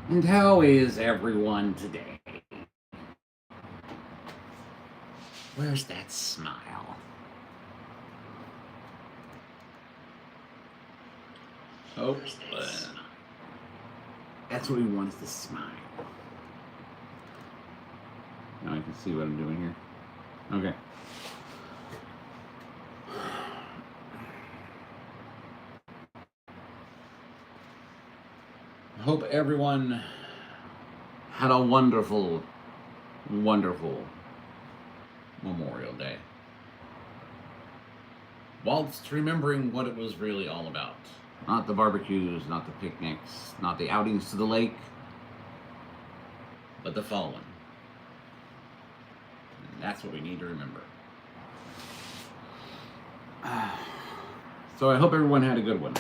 And how is everyone today? Where's that smile? Oh, that's what we want, is the smile. Now I can see what I'm doing here. Okay. I hope everyone had a wonderful, wonderful Memorial Day, whilst remembering what it was really all about. Not the barbecues, not the picnics, not the outings to the lake, but the fallen. And that's what we need to remember. So I hope everyone had a good one.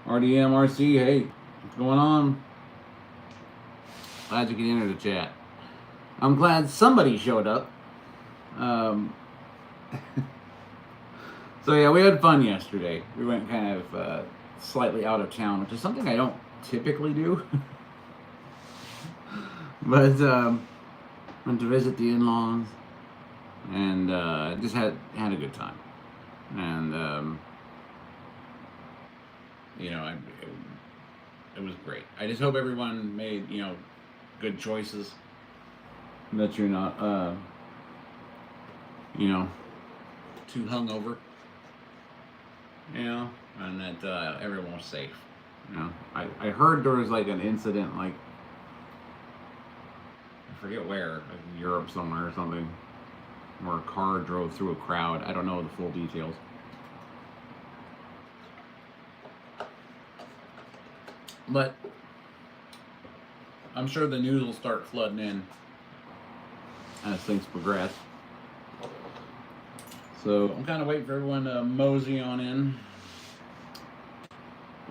RDM, RC, hey, what's going on? Glad you could enter the chat. I'm glad somebody showed up. So yeah, we had fun yesterday. We went kind of slightly out of town, which is something I don't typically do. But went to visit the in-laws, and just had a good time. And you know, it was great. I just hope everyone made, you know, good choices. That you're not, you know, too hungover. You know, and that everyone was safe. You know, I heard there was like an incident, like I forget where, like in Europe somewhere or something, where a car drove through a crowd. I don't know the full details. But I'm sure the news will start flooding in as things progress. So I'm kind of waiting for everyone to mosey on in,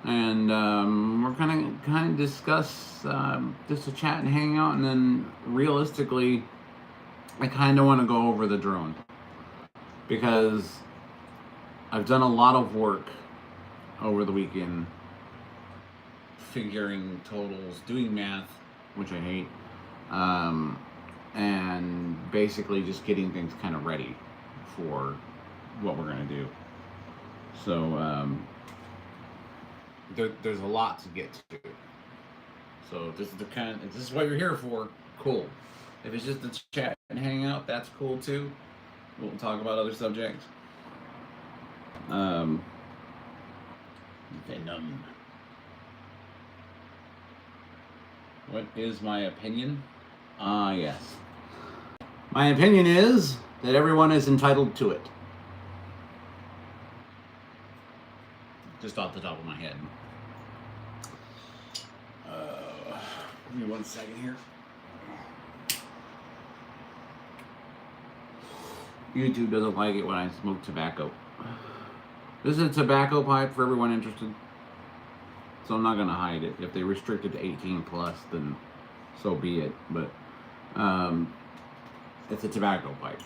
and we're kind of discuss just to chat and hang out, and then realistically, I kind of want to go over the drone because I've done a lot of work over the weekend, figuring totals, doing math, which I hate, and basically just getting things kind of ready for what we're going to do. So there's a lot to get to. So this is what you're here for. Cool. If it's just to chat and hang out, that's cool too. We'll talk about other subjects. Venom. What is my opinion? Yes. My opinion is that everyone is entitled to it. Just off the top of my head. Give me 1 second here. YouTube doesn't like it when I smoke tobacco. This is a tobacco pipe for everyone interested. So I'm not going to hide it. If they restrict it to 18 plus, then so be it. But it's a tobacco pipe.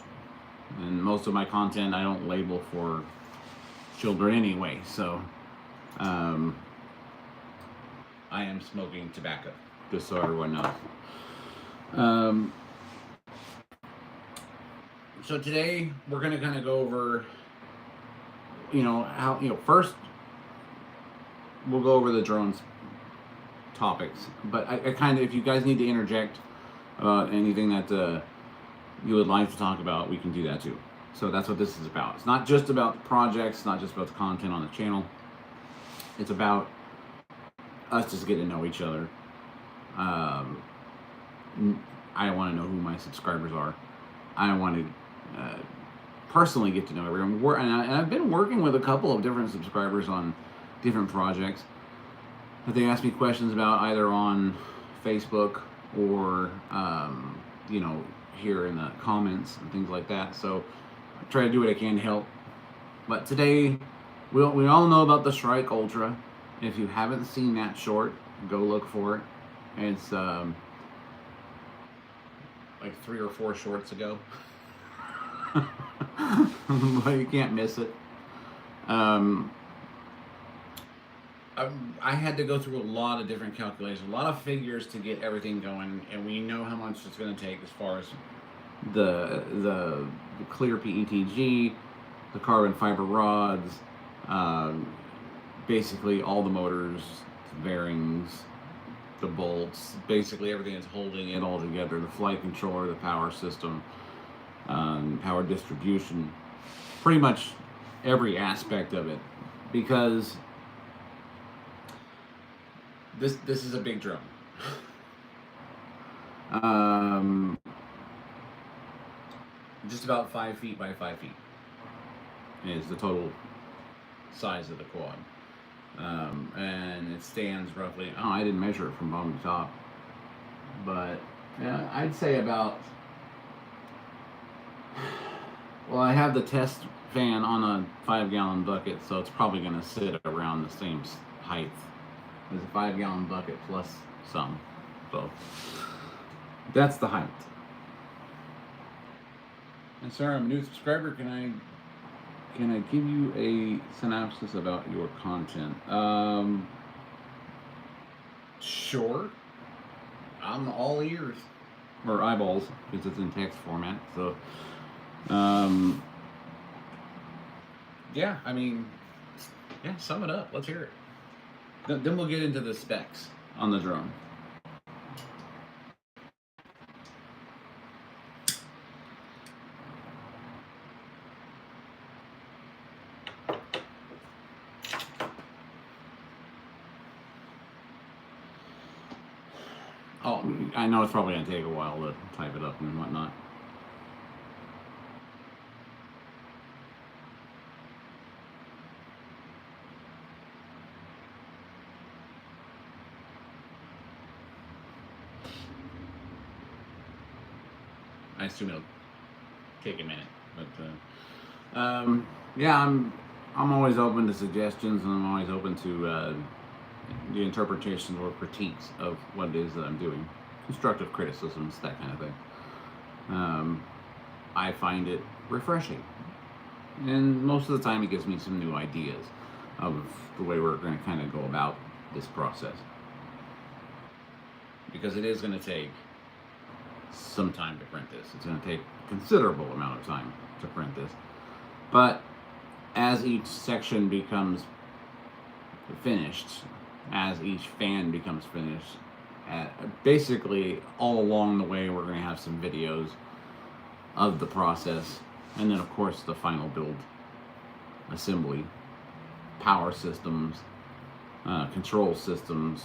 And most of my content I don't label for children anyway. So I am smoking tobacco, just so everyone knows. So today we're going to kind of go over, you know, how, you know, first we'll go over the drones topics, but I kind of, if you guys need to interject about anything that you would like to talk about, we can do that too. So that's what this is about. It's not just about the projects, it's not just about the content on the channel. It's about us just getting to know each other. I want to know who my subscribers are. I want to personally get to know everyone. And I've been working with a couple of different subscribers on different projects that they ask me questions about, either on Facebook or you know, here in the comments and things like that. So I try to do what I can to help. But today we all know about the Strike Ultra. If you haven't seen that short, go look for it. It's like 3 or 4 shorts ago. But you can't miss it. I had to go through a lot of different calculations, a lot of figures to get everything going, and we know how much it's going to take as far as the clear PETG, the carbon fiber rods, um, basically all the motors, the bearings, the bolts, basically everything that's holding it all together, the flight controller, the power system, power distribution, pretty much every aspect of it, because this is a big drone. Just about 5 feet by 5 feet is the total size of the quad. And it stands roughly, oh, I didn't measure it from bottom to top, but yeah, I'd say about, well, I have the test fan on a 5-gallon bucket, so it's probably going to sit around the same height as a 5-gallon bucket plus some. So that's the height. And sir, I'm a new subscriber. Can I give you a synopsis about your content? Sure. I'm all ears. Or eyeballs, because it's in text format. So, yeah, I mean, yeah, sum it up. Let's hear it. Then we'll get into the specs on the drone. Oh, I know it's probably going to take a while to type it up and whatnot. I assume it'll take a minute, but yeah, I'm always open to suggestions, and I'm always open to the interpretations or critiques of what it is that I'm doing, constructive criticisms, that kind of thing. I find it refreshing, and most of the time it gives me some new ideas of the way we're going to kind of go about this process, because it is going to take some time to print this. It's going to take a considerable amount of time to print this, but as each section becomes finished, as each fan becomes finished, basically all along the way we're going to have some videos of the process, and then of course the final build, assembly, power systems, control systems,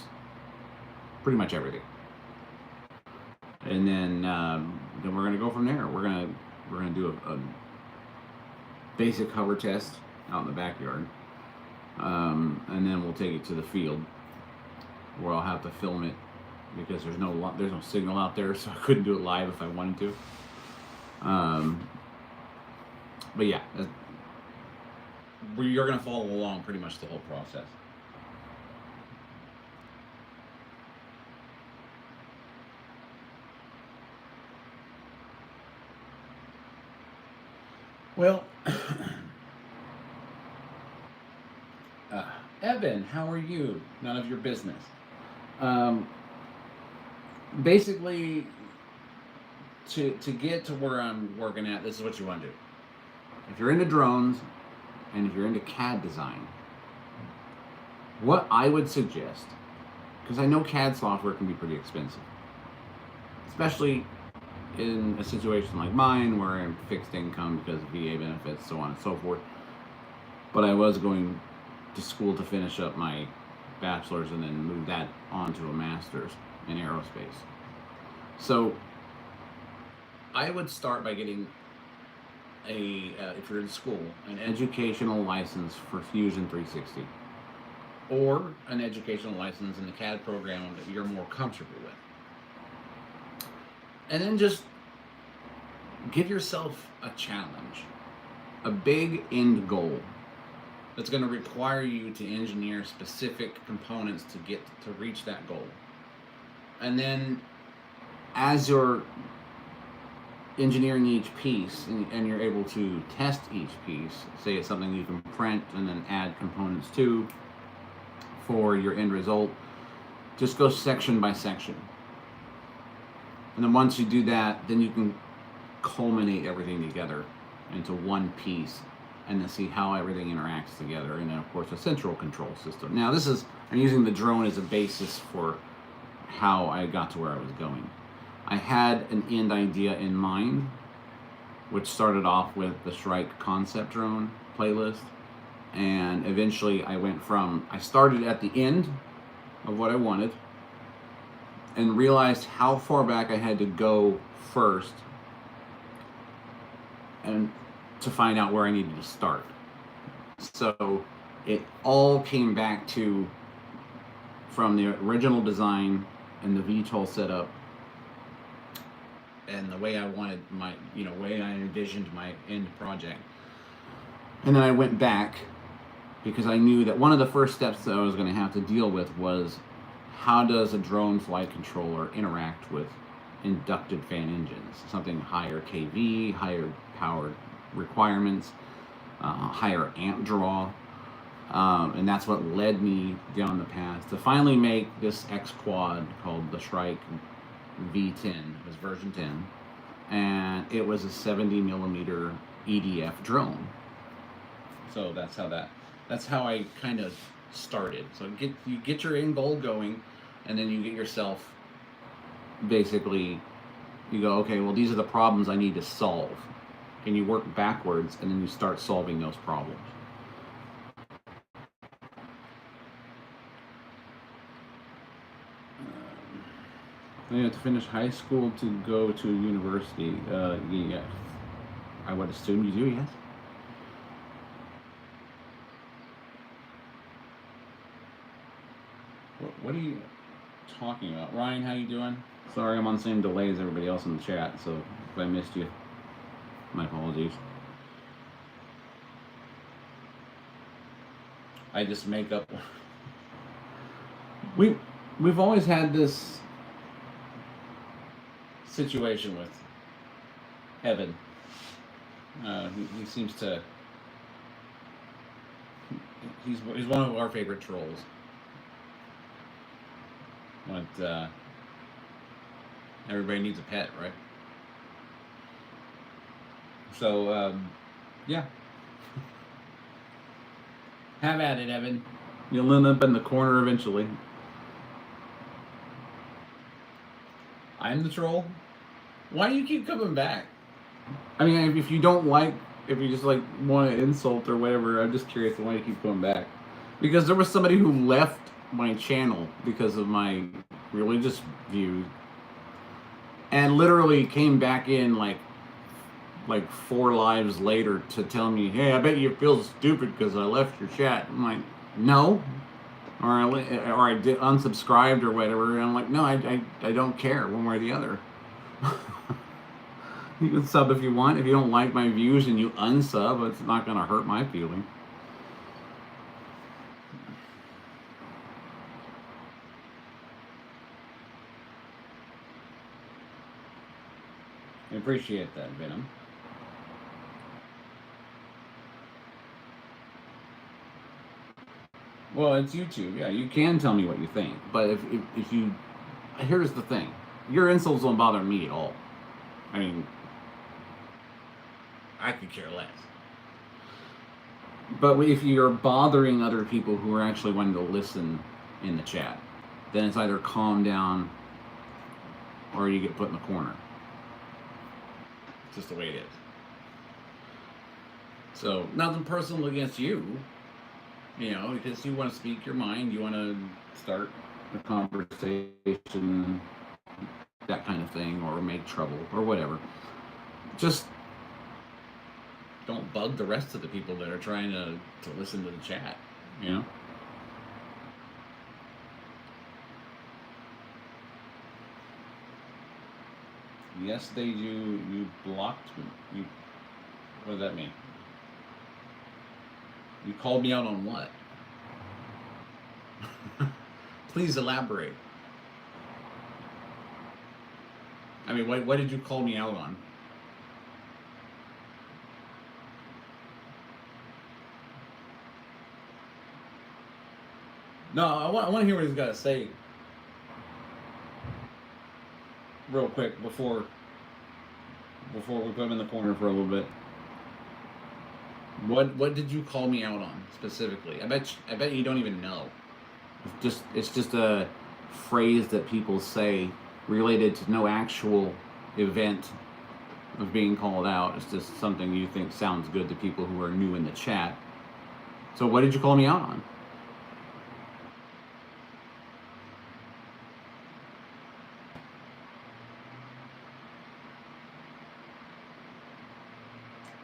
pretty much everything. And then we're going to go from there. We're going to do a basic hover test out in the backyard, and then we'll take it to the field where I'll have to film it, because there's no signal out there, so I couldn't do it live if I wanted to. But yeah, you're going to follow along pretty much the whole process. Well, Evan, how are you? None of your business. Basically, to get to where I'm working at, this is what you want to do. If you're into drones, and if you're into CAD design, what I would suggest, because I know CAD software can be pretty expensive, especially in a situation like mine where I'm fixed income because of VA benefits, so on and so forth. But I was going to school to finish up my bachelor's and then move that on to a master's in aerospace. So I would start by getting if you're in school, an educational license for Fusion 360, or an educational license in the CAD program that you're more comfortable with. And then just give yourself a challenge, a big end goal that's going to require you to engineer specific components to reach that goal. And then as you're engineering each piece and you're able to test each piece, say it's something you can print and then add components to for your end result, just go section by section. And then once you do that, then you can culminate everything together into one piece and then see how everything interacts together. And then, of course, a central control system. Now, I'm using the drone as a basis for how I got to where I was going. I had an end idea in mind, which started off with the Shrike concept drone playlist. And eventually I started at the end of what I wanted and realized how far back I had to go first and to find out where I needed to start. So it all came back to from the original design and the VTOL setup and the way I wanted way I envisioned my end project. And then I went back because I knew that one of the first steps that I was going to have to deal with was how does a drone flight controller interact with inducted fan engines, something higher kV, higher power requirements, higher amp draw, and that's what led me down the path to finally make this X Quad called the Shrike V10. It was version 10, and it was a 70 millimeter EDF drone. So that's how I kind of started. So you get your end goal going, and then you get yourself basically, you go, okay, well, these are the problems I need to solve. And you work backwards, and then you start solving those problems. You have to finish high school to go to university. Yeah, I would assume you do, yes. What are you talking about? Ryan, how you doing? Sorry, I'm on the same delay as everybody else in the chat, so if I missed you, my apologies. I just make up. We've always had this situation with Evan. He seems to. He's one of our favorite trolls. But everybody needs a pet, right? So yeah. Have at it, Evan. You'll end up in the corner eventually. I'm the troll? Why do you keep coming back? I mean, if you just like want to insult or whatever, I'm just curious why you keep coming back. Because there was somebody who left my channel because of my religious views and literally came back in like 4 lives later to tell me, hey, I bet you feel stupid because I left your chat. I'm like, no. Or I did unsubscribed or whatever. And I'm like, no, I don't care one way or the other. You can sub if you want. If you don't like my views and you unsub, it's not going to hurt my feeling. I appreciate that, Venom. Well, it's YouTube. Yeah, you can tell me what you think. But if you... Here's the thing. Your insults don't bother me at all. I mean, I could care less. But if you're bothering other people who are actually wanting to listen in the chat, then it's either calm down or you get put in the corner. It's just the way it is. So, nothing personal against you. You know, because you want to speak your mind, you want to start a conversation, that kind of thing, or make trouble, or whatever. Just don't bug the rest of the people that are trying to listen to the chat, you know? Yes, they do. You blocked me. What does that mean? You called me out on what? Please elaborate. I mean, what did you call me out on? No, I want to hear what he's got to say real quick before we put him in the corner for a little bit. What did you call me out on specifically? I bet you don't even know. It's just a phrase that people say related to no actual event of being called out. It's just something you think sounds good to people who are new in the chat. So what did you call me out on?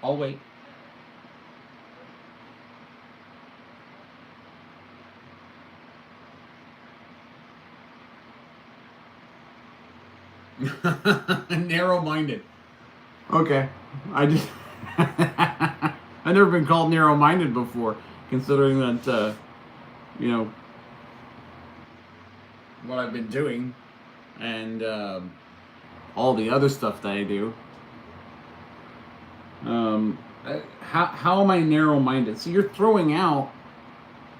I'll wait. Narrow-minded. Okay. I just I've never been called narrow-minded before, considering that you know what I've been doing and all the other stuff that I do. How am I narrow-minded? So you're throwing out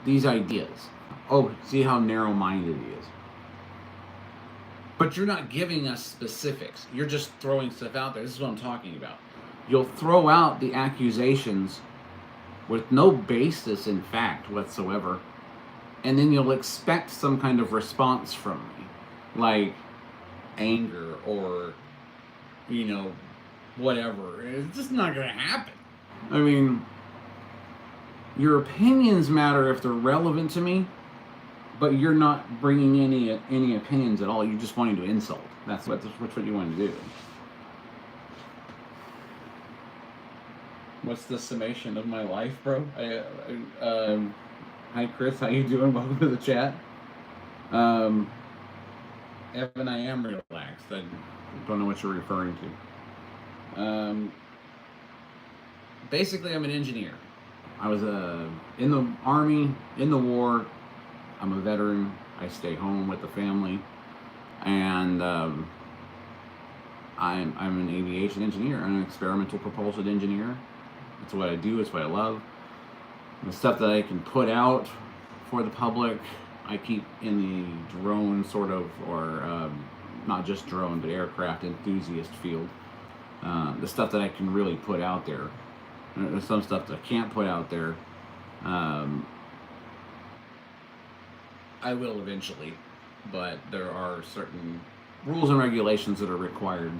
these ideas. Oh, see how narrow-minded he is. But you're not giving us specifics. You're just throwing stuff out there. This is what I'm talking about. You'll throw out the accusations with no basis in fact whatsoever, and then you'll expect some kind of response from me, like anger or, whatever. It's just not going to happen. I mean, your opinions matter if they're relevant to me, but you're not bringing any opinions at all. You're just wanting to insult. That's what you want to do. What's the summation of my life, bro? Hi, Chris. How you doing? Welcome to the chat. Evan, I am relaxed. I don't know what you're referring to. Basically, I'm an engineer. I was in the Army, in the war. I'm a veteran. I stay home with the family, and I'm an aviation engineer. I'm an experimental propulsion engineer. That's what I do. It's what I love. The stuff that I can put out for the public, I keep in the drone sort of, or not just drone, but aircraft enthusiast field. The stuff that I can really put out there. There's some stuff that I can't put out there. I will eventually, but there are certain rules and regulations that are required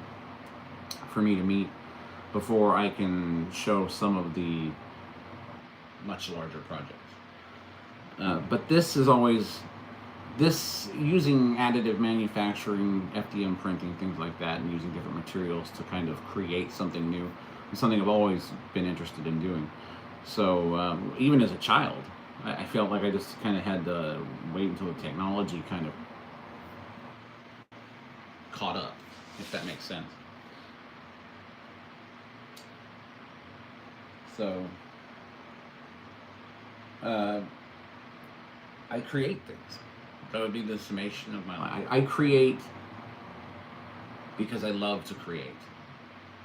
for me to meet before I can show some of the much larger projects. But this is always, using additive manufacturing, FDM printing, things like that, and using different materials to kind of create something new is something I've always been interested in doing. So even as a child, I felt like I just kind of had to wait until the technology kind of caught up, if that makes sense. So I create things. That would be the summation of my life. I create because I love to create.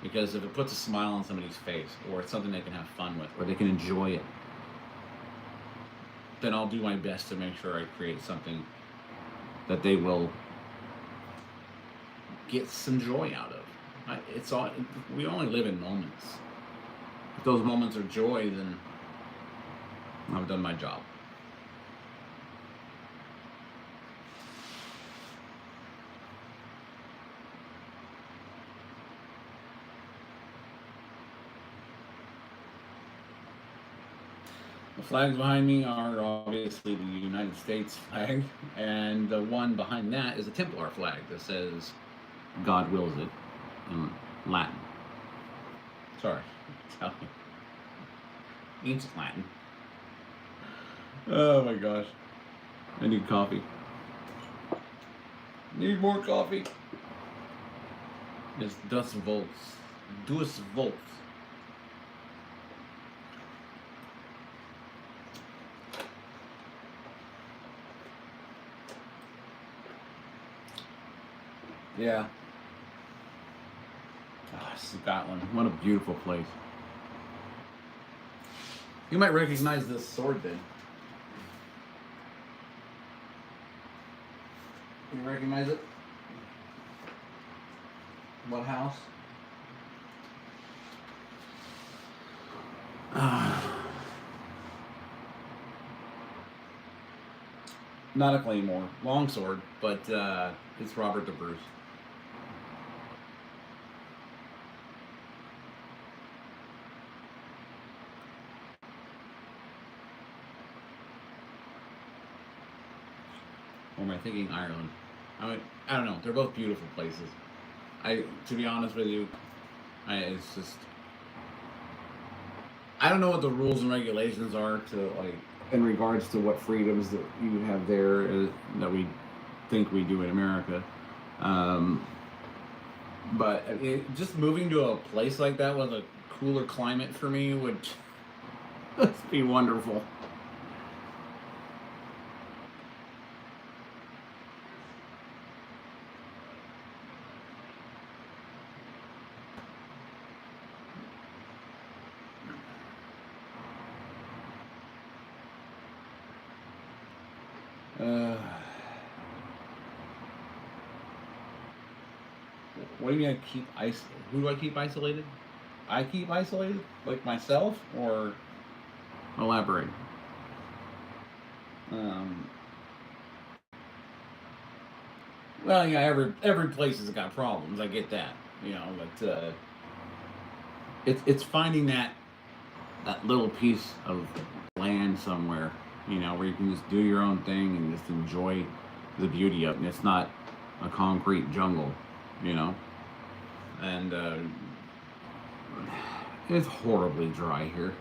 Because if it puts a smile on somebody's face, or it's something they can have fun with, or they can enjoy it, then I'll do my best to make sure I create something that they will get some joy out of. We only live in moments. If those moments are joy, then I've done my job. The flags behind me are obviously the United States flag, and the one behind that is a Templar flag that says, God wills it, in Latin. Sorry, Italian. Ancient Latin. Oh my gosh. I need coffee. Need more coffee. It's Dus Volts. Dus Volts. Yeah. Oh, Scotland. What a beautiful place. You might recognize this sword then. You recognize it? What house? Not a claymore, longsword, but it's Robert the Bruce. Or am I thinking Ireland? I don't know. They're both beautiful places. To be honest with you, it's just I don't know what the rules and regulations are to like in regards to what freedoms that you have there that we think we do in America. But just moving to a place like that with a cooler climate for me would just be wonderful. What do you mean I keep who do I keep isolated? I keep isolated? Like myself? Or elaborate? Um, well, yeah, every place has got problems. I get that, but it's finding that little piece of land somewhere, where you can just do your own thing and just enjoy the beauty of it. And it's not a concrete jungle, and it's horribly dry here.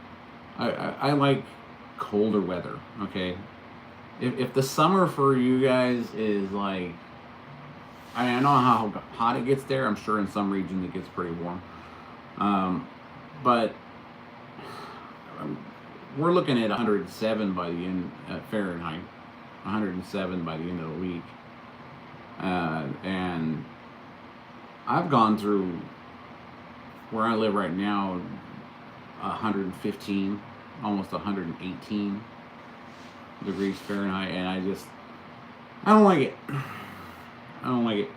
I like colder weather. Okay, if the summer for you guys is like, I know how hot it gets there. I'm sure in some regions it gets pretty warm, but we're looking at 107 by the end Fahrenheit, 107 by the end of the week, and I've gone through where I live right now 115, almost 118 degrees Fahrenheit, and I don't like it. I don't like it.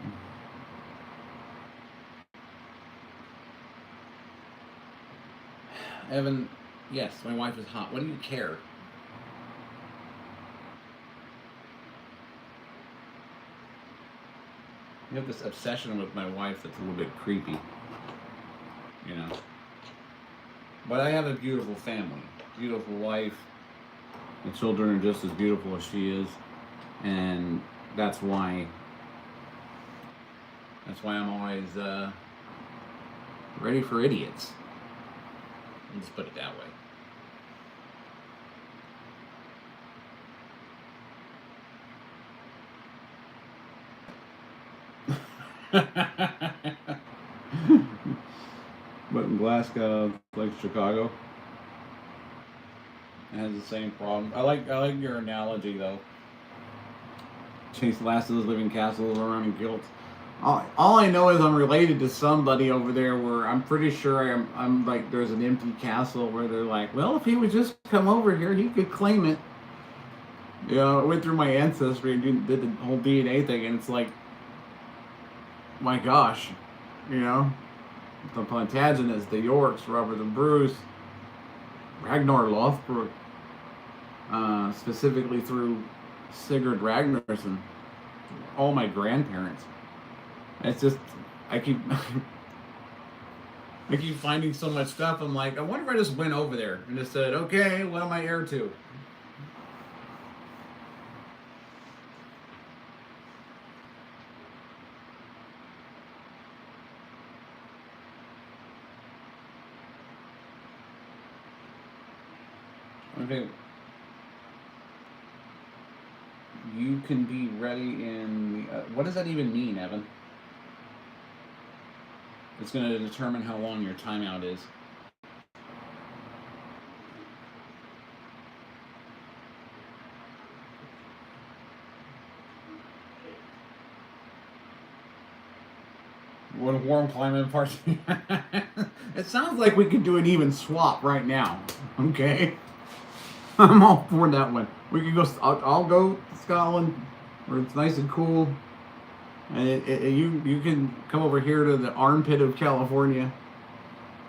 Evan, yes, my wife is hot. What do you care? You have this obsession with my wife that's a little bit creepy, you know. But I have a beautiful family, beautiful wife. The children are just as beautiful as she is, and that's why I'm always ready for idiots. Let's put it that way. But in Glasgow, like Chicago, it has the same problem. I like your analogy though. Chase lasses living castles around in guilt. All I know is I'm related to somebody over there where I'm pretty sure I'm like there's an empty castle where they're like, well, if he would just come over here, he could claim it. I went through my ancestry and did the whole DNA thing, and it's like, my gosh, the Plantagenets, the Yorks, Robert the Bruce, Ragnar Lothbrok, specifically through Sigurd Ragnarsson, all my grandparents. It's just I keep finding so much stuff. I'm like, I wonder if I just went over there and just said, okay, what am I heir to? Okay. You can be ready in what does that even mean, Evan? It's going to determine how long your timeout is. What a warm climate party. It sounds like we could do an even swap right now. Okay. I'm all for that one. We could go. I'll go to Scotland, where it's nice and cool. And you can come over here to the armpit of California,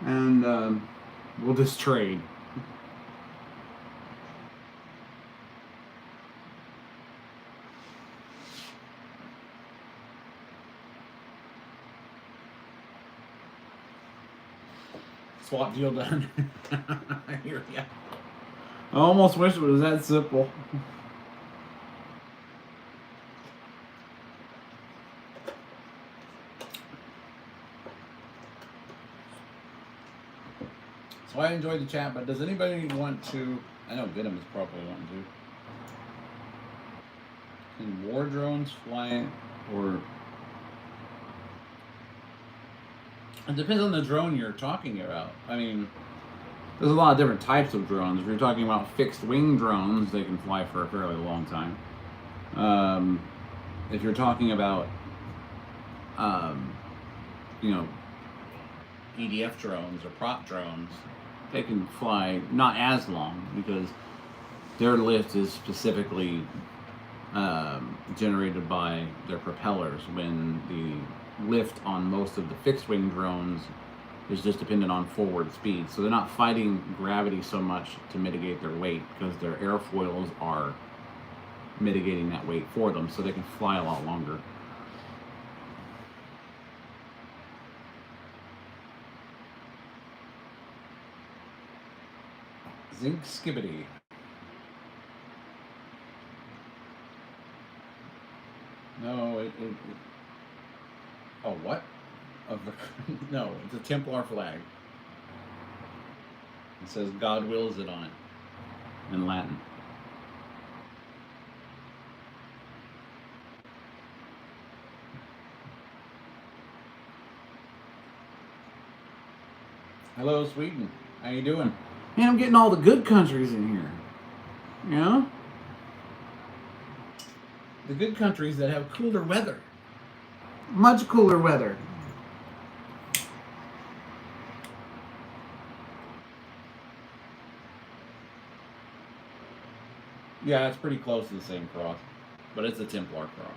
and we'll just trade. Swap deal done. I hear ya. I almost wish it was that simple. So I enjoyed the chat, but does anybody want to? I know Venom is probably wanting to. Can war drones fly, or it depends on the drone you're talking about. I mean, there's a lot of different types of drones. If you're talking about fixed wing drones, they can fly for a fairly long time. If you're talking about, you know, EDF drones or prop drones, they can fly not as long because their lift is specifically generated by their propellers, when the lift on most of the fixed wing drones is just dependent on forward speed. So they're not fighting gravity so much to mitigate their weight, because their airfoils are mitigating that weight for them, so they can fly a lot longer. Zinc Skibbity. No, oh, what? No, it's a Templar flag. It says God wills it on it in Latin. Hello, Sweden. How you doing? Man, I'm getting all the good countries in here. You know? The good countries that have cooler weather. Much cooler weather. Yeah, it's pretty close to the same cross, but it's a Templar cross.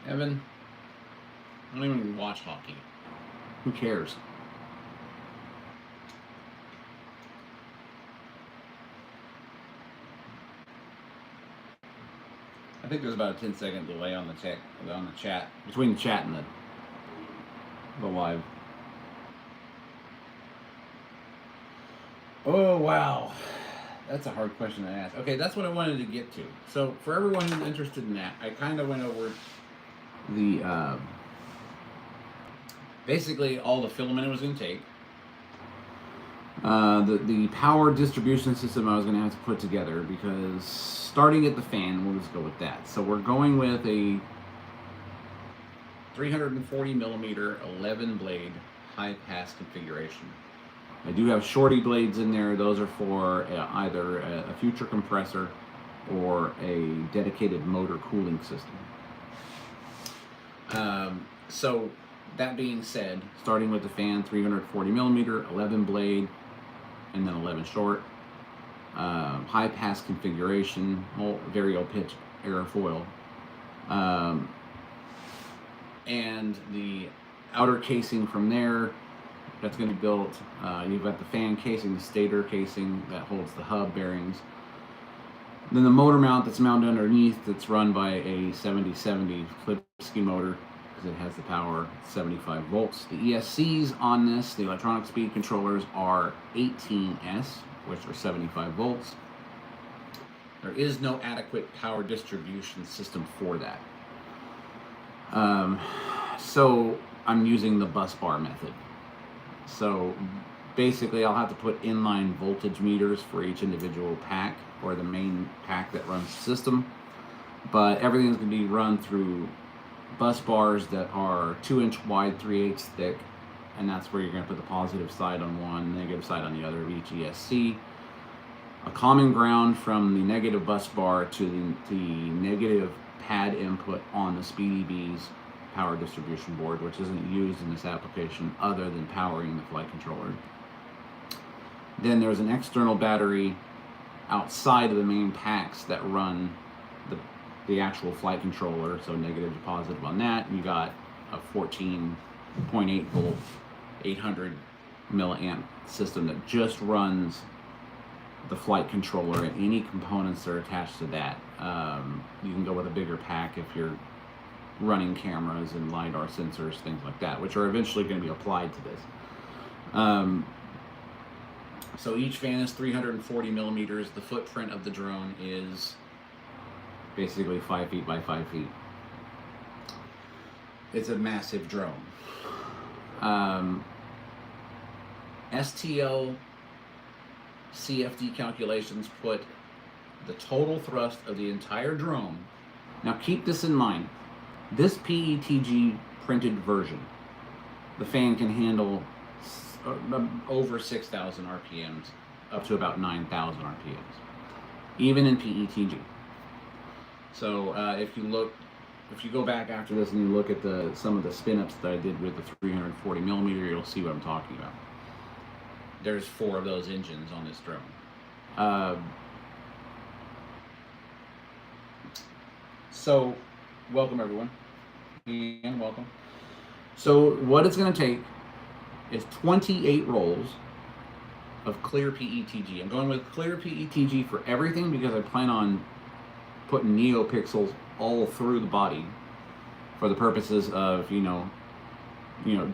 Evan, I don't even watch hockey. Who cares? I think there's about a 10-second delay on the chat between the chat and the live. Oh wow, that's a hard question to ask. Okay, that's what I wanted to get to. So for everyone who's interested in that, I kind of went over the basically all the filament it was going to take, the power distribution system I was going to have to put together, because starting at the fan, we'll just go with that. So we're going with a 340 millimeter 11 blade high pass configuration. I do have shorty blades in there. Those are for either a future compressor or a dedicated motor cooling system. So that being said, starting with the fan, 340 millimeter, 11 blade, and then 11 short, high pass configuration, variable pitch airfoil, and the outer casing from there, that's going to be built. You've got the fan casing, the stator casing that holds the hub bearings. Then the motor mount that's mounted underneath, that's run by a 7070 Klipsky motor, because it has the power 75 volts. The ESCs on this, the electronic speed controllers, are 18S, which are 75 volts. There is no adequate power distribution system for that. So I'm using the bus bar method. So basically I'll have to put inline voltage meters for each individual pack, or the main pack that runs the system. But everything's going to be run through bus bars that are 2-inch wide, 3/8 thick, and that's where you're going to put the positive side on one, negative side on the other of each ESC. a common ground from the negative bus bar to the negative pad input on the SpeedyB's power distribution board, which isn't used in this application other than powering the flight controller. Then there's an external battery outside of the main packs that run the actual flight controller, so negative to positive on that. You got a 14.8 volt, 800 milliamp system that just runs the flight controller and any components that are attached to that. You can go with a bigger pack if you're running cameras and LiDAR sensors, things like that, which are eventually going to be applied to this. So each fan is 340 millimeters. The footprint of the drone is basically 5 feet by 5 feet. It's a massive drone. STL CFD calculations put the total thrust of the entire drone. Now keep this in mind. This PETG printed version, the fan can handle over 6,000 RPMs, up to about 9,000 RPMs, even in PETG. So if you go back after this and you look at some of the spin-ups that I did with the 340 millimeter, you'll see what I'm talking about. There's 4 of those engines on this drone. So, welcome everyone, and welcome. So what it's going to take is 28 rolls of clear PETG. I'm going with clear PETG for everything because I plan on putting NeoPixels all through the body for the purposes of, you know,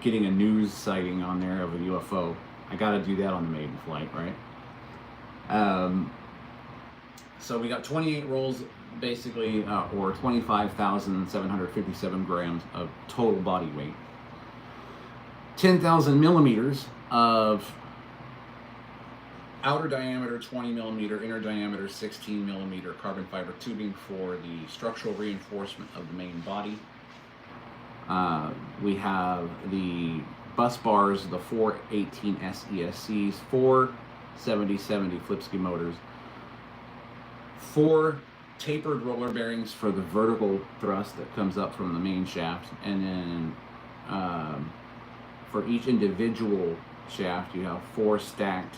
getting a news sighting on there of a UFO. I got to do that on the maiden flight, right? So we got 28 rolls, basically, or 25,757 grams of total body weight. 10,000 millimeters of outer diameter 20 millimeter, inner diameter 16 millimeter carbon fiber tubing for the structural reinforcement of the main body. We have the bus bars, the 418S ESCs, 4 7070 Flipsky motors, 4 tapered roller bearings for the vertical thrust that comes up from the main shaft, and then for each individual shaft you have 4 stacked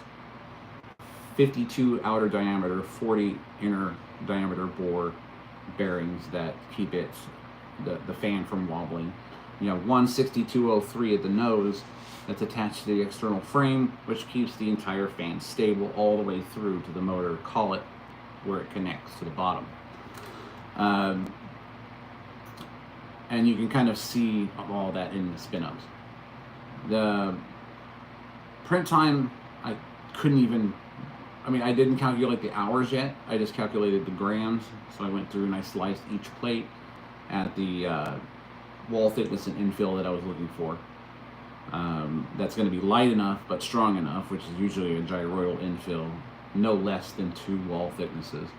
52 outer diameter, 40 inner diameter bore bearings that keep the fan from wobbling. You have 16203 at the nose that's attached to the external frame, which keeps the entire fan stable all the way through to the motor collet where it connects to the bottom. And you can kind of see all that in the spin-ups. The print time, I didn't calculate the hours yet. I just calculated the grams. So I went through and I sliced each plate at the wall thickness and infill that I was looking for. That's going to be light enough but strong enough, which is usually a gyroidal infill, no less than 2 wall thicknesses,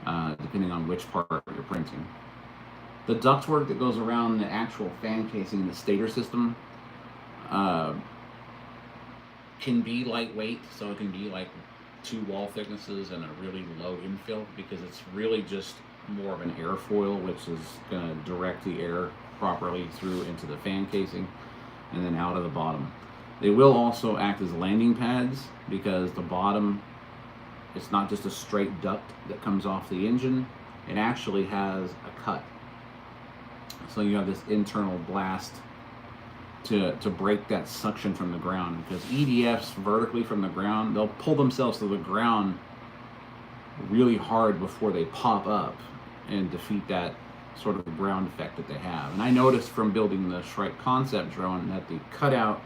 depending on which part you're printing. The ductwork that goes around the actual fan casing, the stator system, can be lightweight, so it can be like 2 wall thicknesses and a really low infill, because it's really just more of an airfoil, which is going to direct the air properly through into the fan casing and then out of the bottom. They will also act as landing pads, because the bottom, it's not just a straight duct that comes off the engine, it actually has a cut. So you have this internal blast to break that suction from the ground, because EDFs vertically from the ground, they'll pull themselves to the ground really hard before they pop up and defeat that sort of ground effect that they have. And I noticed from building the Shrike concept drone that the cutout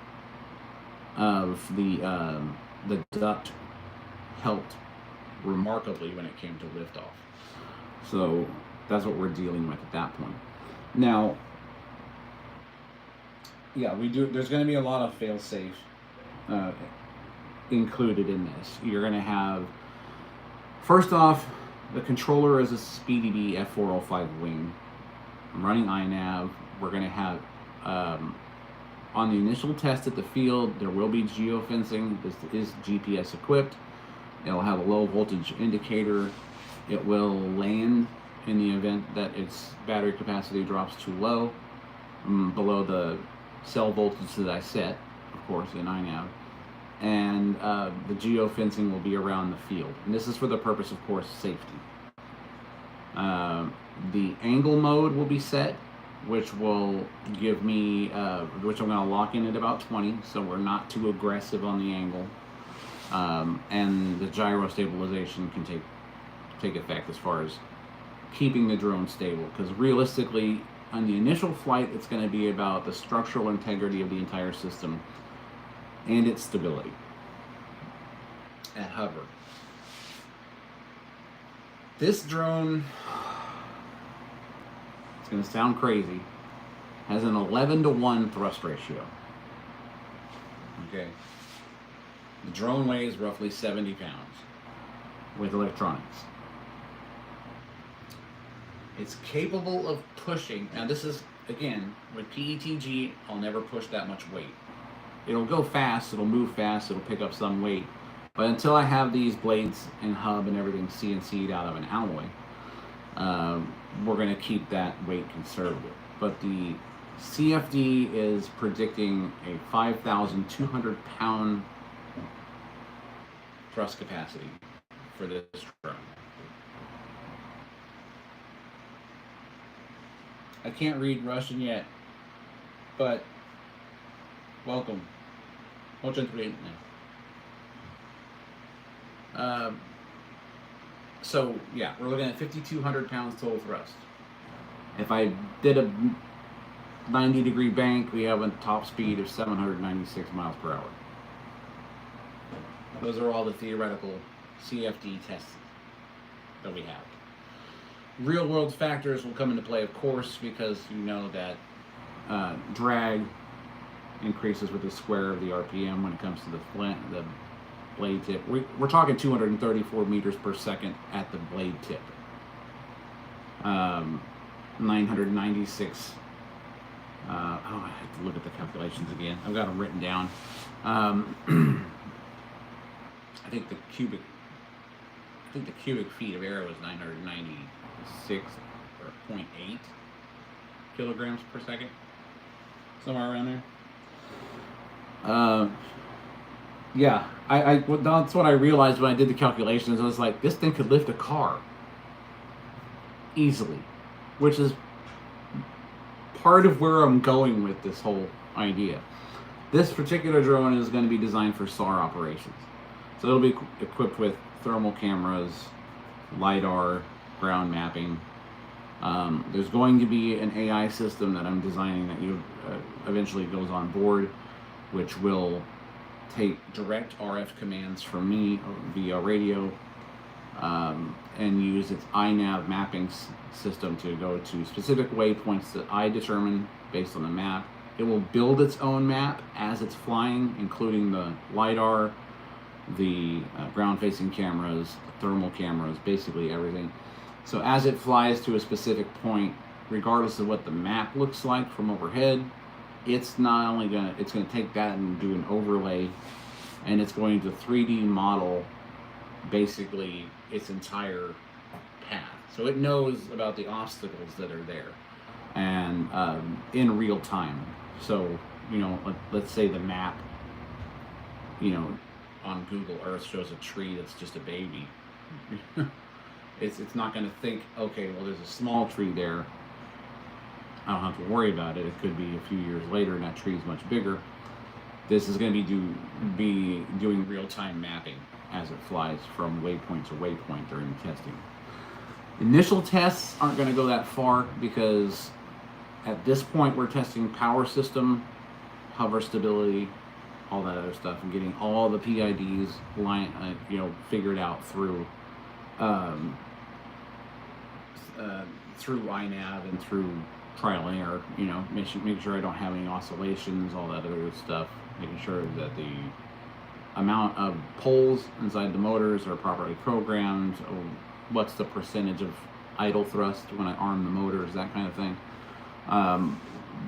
of the duct helped remarkably when it came to liftoff. So that's what we're dealing with at that point. Now, yeah, there's going to be a lot of fail-safe included in this. You're going to have, first off, the controller is a SpeedyB F405 wing. I'm running iNav. We're going to have, on the initial test at the field, there will be geofencing. This is GPS equipped. It'll have a low voltage indicator. It will land in the event that its battery capacity drops too low, below the cell voltage that I set, of course, in iNav. And the geofencing will be around the field. And this is for the purpose, of course, safety. The angle mode will be set, which will give me, which I'm going to lock in at about 20, so we're not too aggressive on the angle. And the gyro stabilization can take effect as far as keeping the drone stable, because realistically, on the initial flight, it's going to be about the structural integrity of the entire system and its stability at hover. This drone, it's going to sound crazy, has an 11-to-1 thrust ratio. Okay. The drone weighs roughly 70 pounds with electronics. It's capable of pushing. Now this is, again, with PETG, I'll never push that much weight. It'll go fast, it'll move fast, it'll pick up some weight. But until I have these blades and hub and everything CNC'd out of an alloy, we're going to keep that weight conservative. But the CFD is predicting a 5,200 pound thrust capacity for this drone. I can't read Russian yet, but welcome. So yeah, we're looking at 5,200 pounds total thrust. If I did a 90-degree bank, we have a top speed of 796 miles per hour. Those are all the theoretical CFD tests that we have. Real world factors will come into play, of course, because you know that drag increases with the square of the RPM when it comes to the blade tip. We're talking 234 meters per second at the blade tip. 996. I have to look at the calculations again. I've got them written down. I think the cubic feet of air was 996 or 0.8 kilograms per second, somewhere around there. Yeah, that's what I realized when I did the calculations. I was like, this thing could lift a car easily, which is part of where I'm going with this whole idea. This particular drone is going to be designed for SAR operations. So it'll be equipped with thermal cameras, LiDAR, ground mapping. There's going to be an AI system that I'm designing that eventually goes on board, which will take direct RF commands from me via radio and use its iNav mapping system to go to specific waypoints that I determine based on the map. It will build its own map as it's flying, including the LiDAR, the ground-facing cameras, thermal cameras, basically everything. So as it flies to a specific point, regardless of what the map looks like from overhead, it's not only it's gonna take that and do an overlay, and it's going to 3D model basically its entire path. So it knows about the obstacles that are there, and in real time. So, you know, let's say the map, you know, on Google Earth shows a tree that's just a baby. It's not going to think, okay, well, there's a small tree there, I don't have to worry about it. It could be a few years later and that tree is much bigger. This is going to be doing real-time mapping as it flies from waypoint to waypoint during the testing. Initial tests aren't going to go that far because at this point we're testing power system, hover stability, all that other stuff, and getting all the PIDs figured out through through iNav and through trial and error. You know, making sure I don't have any oscillations, all that other stuff. Making sure that the amount of poles inside the motors are properly programmed. Or what's the percentage of idle thrust when I arm the motors, that kind of thing.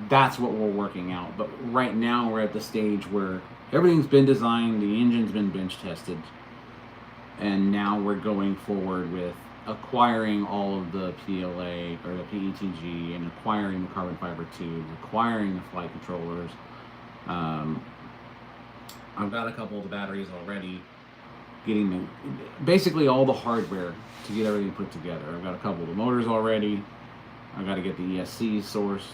That's what we're working out. But right now we're at the stage where everything's been designed, the engine's been bench tested. And now we're going forward with acquiring all of the PLA or the PETG and acquiring the carbon fiber tubes, acquiring the flight controllers. I've got a couple of the batteries already, getting the, basically all the hardware to get everything put together. I've got a couple of the motors already. I've got to get the ESCs sourced.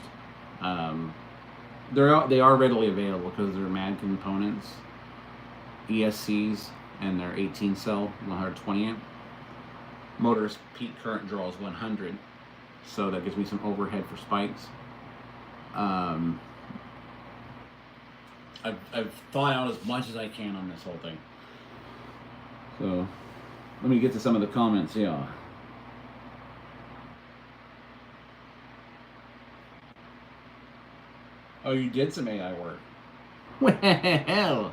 They are readily available because they're MAD components. ESCs and they're 18 cell, 120 amp. Motor's peak current draw is 100, so that gives me some overhead for spikes. I've thought out as much as I can on this whole thing. So let me get to some of the comments. Yeah. Oh, you did some AI work. Well,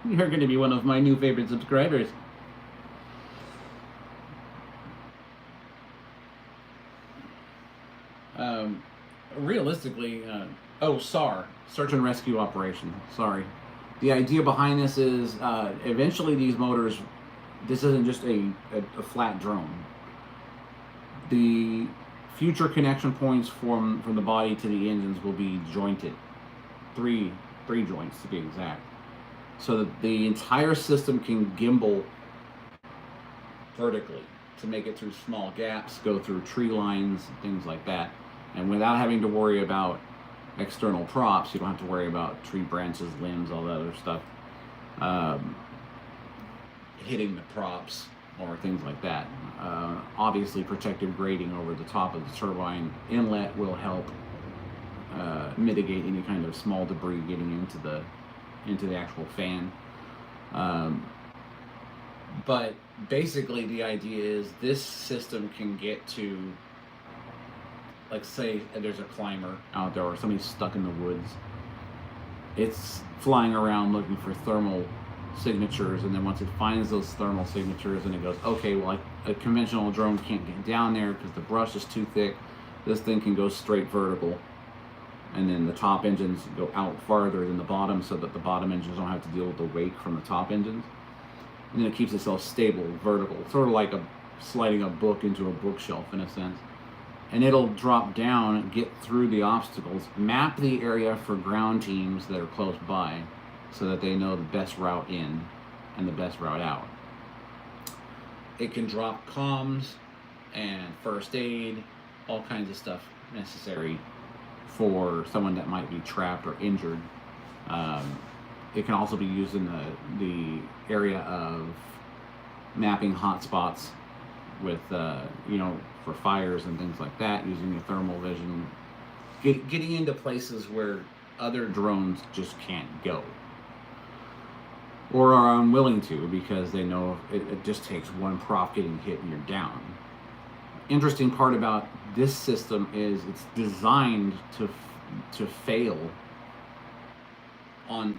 you're going to be one of my new favorite subscribers. Realistically, SAR, search and rescue operation. Sorry. The idea behind this is eventually these motors, this isn't just a flat drone. The future connection points from the body to the engines will be jointed. Three joints to be exact. So that the entire system can gimbal vertically to make it through small gaps, go through tree lines, things like that. And without having to worry about external props, you don't have to worry about tree branches, limbs, all that other stuff hitting the props or things like that. Obviously, protective grating over the top of the turbine inlet will help mitigate any kind of small debris getting into the actual fan. But basically, the idea is this system can get to, like, say there's a climber out there or somebody's stuck in the woods. It's flying around looking for thermal signatures, and then once it finds those thermal signatures and it goes, okay, well, a conventional drone can't get down there because the brush is too thick. This thing can go straight vertical, and then the top engines go out farther than the bottom so that the bottom engines don't have to deal with the wake from the top engines. And then it keeps itself stable, vertical, sort of like sliding a book into a bookshelf in a sense. And it'll drop down, get through the obstacles, map the area for ground teams that are close by so that they know the best route in and the best route out. It can drop comms and first aid, all kinds of stuff necessary for someone that might be trapped or injured. It can also be used in the area of mapping hotspots with, for fires and things like that, using your thermal vision, getting into places where other drones just can't go or are unwilling to because they know it just takes one prop getting hit and you're down. Interesting part about this system is it's designed to fail on,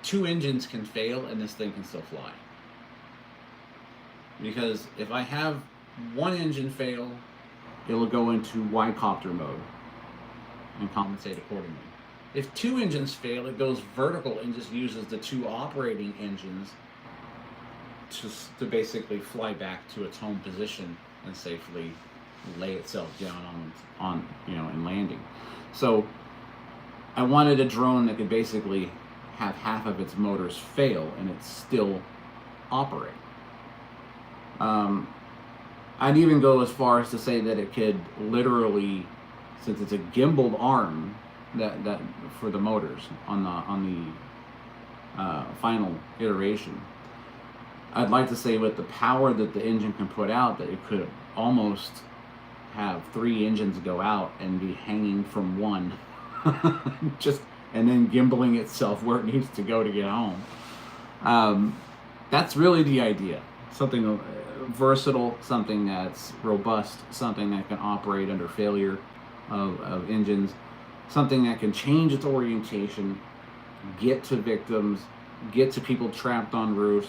two engines can fail and this thing can still fly. Because if I have one engine fail, it'll go into Y-copter mode and compensate accordingly. If two engines fail, it goes vertical and just uses the two operating engines to basically fly back to its home position and safely lay itself down on in landing. So I wanted a drone that could basically have half of its motors fail and it still operate. I'd even go as far as to say that it could literally, since it's a gimbaled arm that for the motors on the final iteration, I'd like to say with the power that the engine can put out, that it could almost have 3 engines go out and be hanging from one, and then gimbaling itself where it needs to go to get home. That's really the idea. Something versatile, something that's robust, something that can operate under failure of engines, something that can change its orientation, get to victims, get to people trapped on roofs,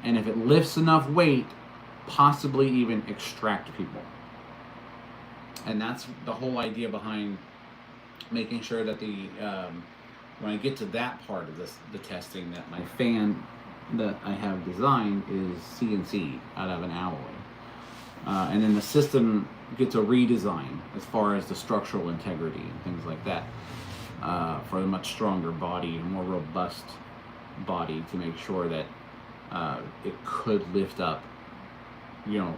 and if it lifts enough weight, possibly even extract people. And that's the whole idea behind making sure that when I get to that part of the testing, that my fan that I have designed is CNC out of an alloy. And then the system gets a redesign as far as the structural integrity and things like that, for a much stronger body, a more robust body, to make sure that it could lift up, you know,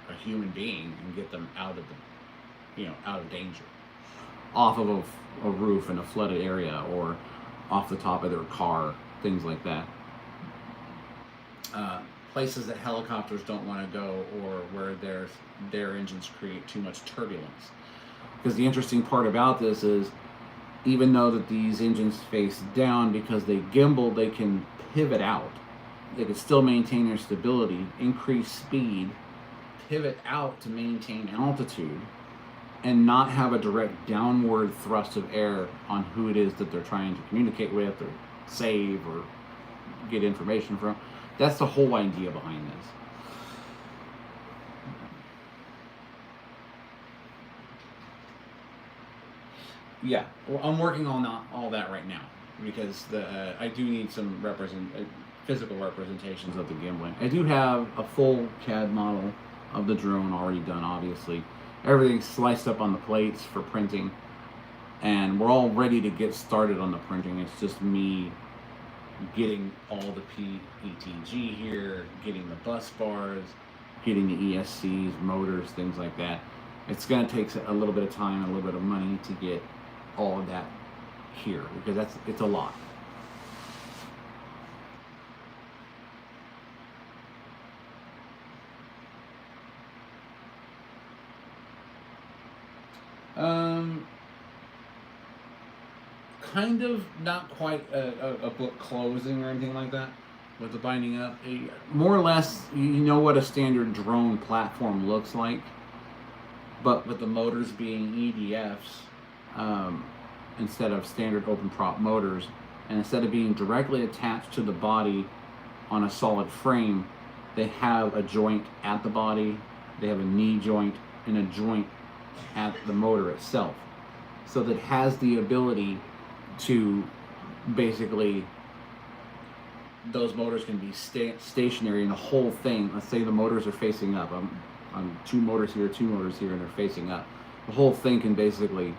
a human being and get them out of the, out of danger, off of a roof in a flooded area, or off the top of their car, things like that. Places that helicopters don't want to go, or where their engines create too much turbulence. Because the interesting part about this is, even though that these engines face down, because they gimbal, they can pivot out. They can still maintain their stability, increase speed, pivot out to maintain altitude, and not have a direct downward thrust of air on who it is that they're trying to communicate with, or save, or get information from. That's the whole idea behind this. Yeah, well, I'm working on all that right now, because I do need some physical representations of the gimbling. I do have a full CAD model of the drone already done, obviously. Everything's sliced up on the plates for printing, and we're all ready to get started on the printing. It's just me getting all the PETG here, getting the bus bars, getting the ESCs, motors, things like that. It's going to take a little bit of time, a little bit of money to get all of that here, because it's a lot. Kind of, not quite a book closing or anything like that with the binding up. More or less, you know what a standard drone platform looks like, but with the motors being EDFs, instead of standard open prop motors, and instead of being directly attached to the body on a solid frame, they have a joint at the body, they have a knee joint, and a joint at the motor itself. So that has the ability to basically, those motors can be stationary, and the whole thing, let's say the motors are facing up, I'm two motors here, and they're facing up. The whole thing can basically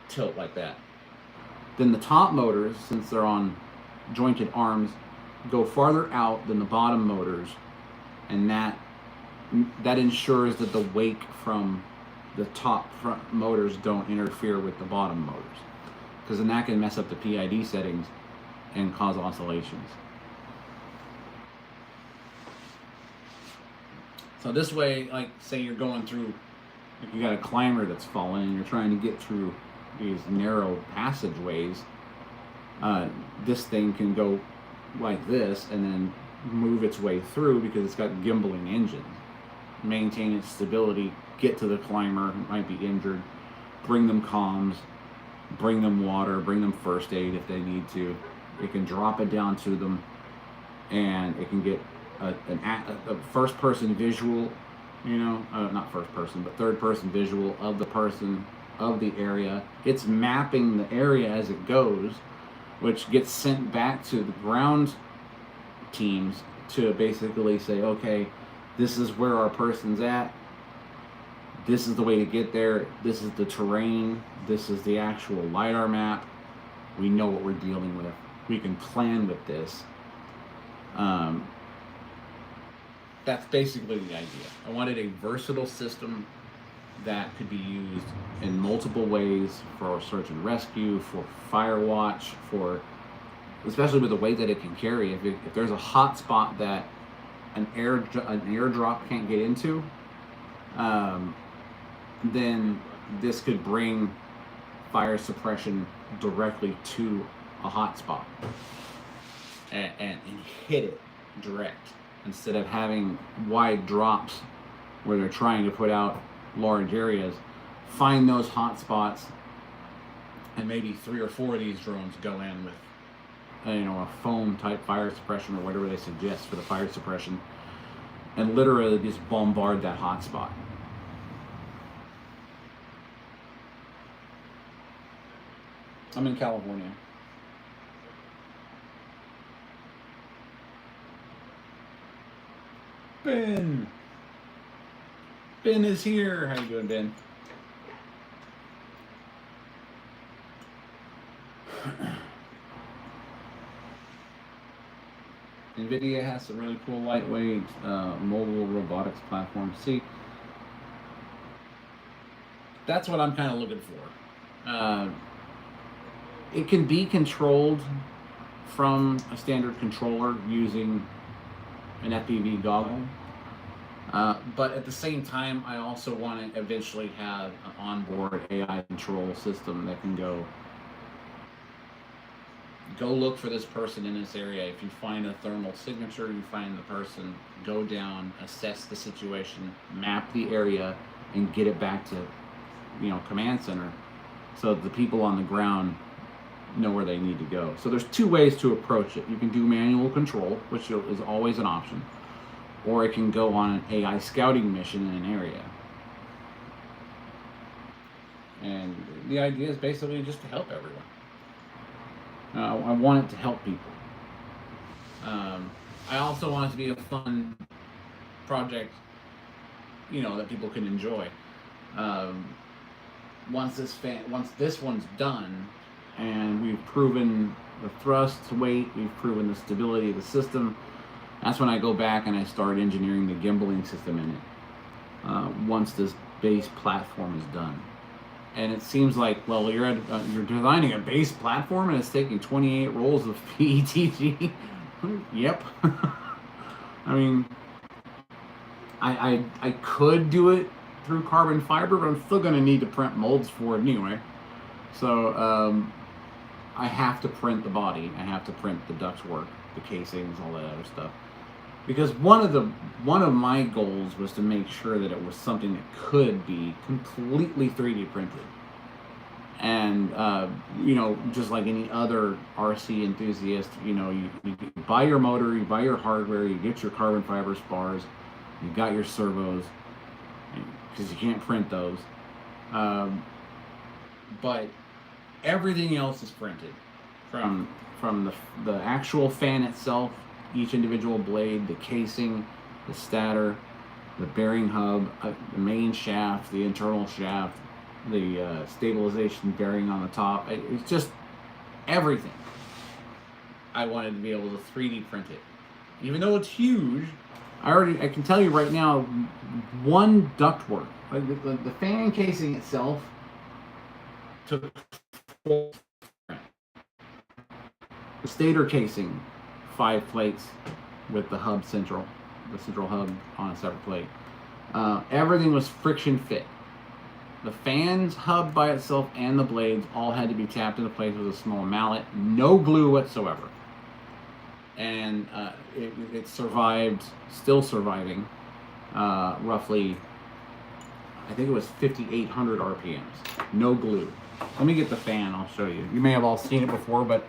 tilt like that. Then the top motors, since they're on jointed arms, go farther out than the bottom motors, and that ensures that the wake from the top front motors don't interfere with the bottom motors, because then that can mess up the PID settings and cause oscillations. So this way, like, say you're going through, like, you got a climber that's fallen and you're trying to get through these narrow passageways, this thing can go like this and then move its way through, because it's got gimbaling engines, maintain its stability, get to the climber who might be injured, bring them comms, bring them water, bring them first aid if they need to. It can drop it down to them, and it can get a first person visual, not first person, but third person visual of the person, of the area. It's mapping the area as it goes, which gets sent back to the ground teams to basically say, okay, this is where our person's at, this is the way to get there, this is the terrain, this is the actual LiDAR map, we know what we're dealing with, we can plan with this. That's basically the idea. I wanted a versatile system that could be used in multiple ways, for search and rescue, for fire watch, for, especially with the weight that it can carry. If there's a hot spot that an airdrop can't get into, then this could bring fire suppression directly to a hot spot and hit it direct, instead of having wide drops where they're trying to put out large areas. Find those hot spots, and maybe 3 or 4 of these drones go in with a foam type fire suppression, or whatever they suggest for the fire suppression, and literally just bombard that hot spot. I'm in California. Ben! Ben is here! How you doing, Ben? NVIDIA has some really cool lightweight mobile robotics platforms. See, that's what I'm kind of looking for. It can be controlled from a standard controller using an FPV goggle. But at the same time, I also want to eventually have an onboard AI control system that can go look for this person in this area. If you find a thermal signature, you find the person, go down, assess the situation, map the area, and get it back to, command center, so that the people on the ground know where they need to go. So there's two ways to approach it. You can do manual control, which is always an option, or it can go on an AI scouting mission in an area. And the idea is basically just to help everyone. I want it to help people. I also want it to be a fun project, that people can enjoy. Once this one's done, and we've proven the thrust weight, we've proven the stability of the system, that's when I go back and I start engineering the gimbaling system in it. Once this base platform is done. And it seems like, well, you're designing a base platform and it's taking 28 rolls of PETG. Yep. I mean, I could do it through carbon fiber, but I'm still going to need to print molds for it anyway. So I have to print the body. I have to print the ductwork, the casings, all that other stuff. Because one of my goals was to make sure that it was something that could be completely 3D printed. And, just like any other RC enthusiast, you buy your motor, you buy your hardware, you get your carbon fiber spars, you got your servos, because you can't print those. But everything else is printed. From the actual fan itself, each individual blade, the casing, the stator, the bearing hub, the main shaft, the internal shaft, the stabilization bearing on the top. It's just everything. I wanted to be able to 3D print it. Even though it's huge, I can tell you right now, one ductwork, the fan casing itself took 4. The stator casing, 5 plates with the central hub on a separate plate. Everything was friction fit. The fan's hub by itself and the blades all had to be tapped into place with a small mallet. No glue whatsoever. And it survived, still surviving, roughly, I think it was 5,800 RPMs. No glue. Let me get the fan, I'll show you. You may have all seen it before, but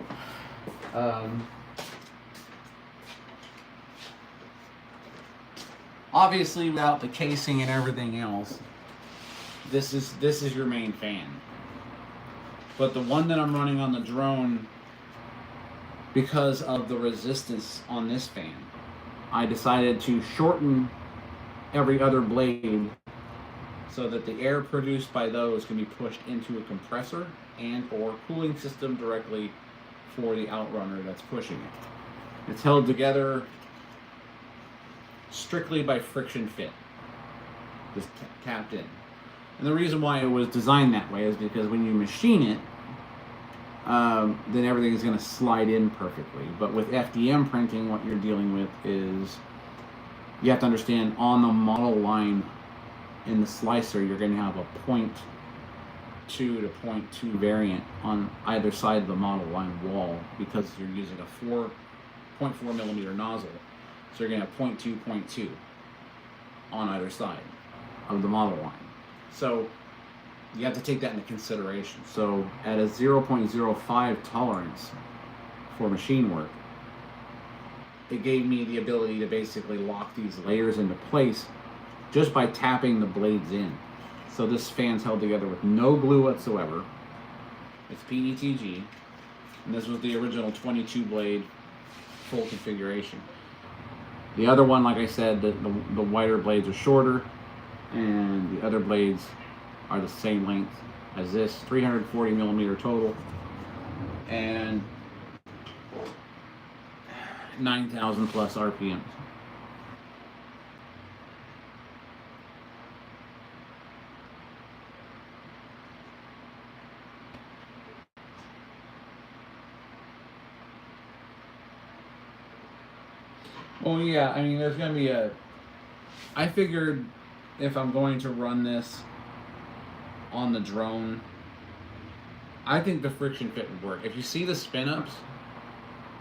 obviously without the casing and everything else, this is your main fan. But the one that I'm running on the drone, because of the resistance on this fan, I decided to shorten every other blade so that the air produced by those can be pushed into a compressor and or cooling system directly for the outrunner that's pushing it. It's held together strictly by friction fit, just tapped in. And the reason why it was designed that way is because when you machine it, then everything is going to slide in perfectly. But with FDM printing, what you're dealing with is you have to understand on the model line in the slicer, you're going to have a 0.2 to 0.2 variant on either side of the model line wall because you're using a 4.4 millimeter nozzle. So you're going to have 0.2, 0.2 on either side of the model line. So you have to take that into consideration. So at a 0.05 tolerance for machine work, it gave me the ability to basically lock these layers into place just by tapping the blades in. So this fan's held together with no glue whatsoever. It's PETG, and this was the original 22 blade full configuration. The other one, like I said, the wider blades are shorter, and the other blades are the same length as this, 340 millimeter total, and 9,000 plus RPMs. Well, yeah, I mean, there's going to be I figured if I'm going to run this on the drone, I think the friction fit would work. If you see the spin ups,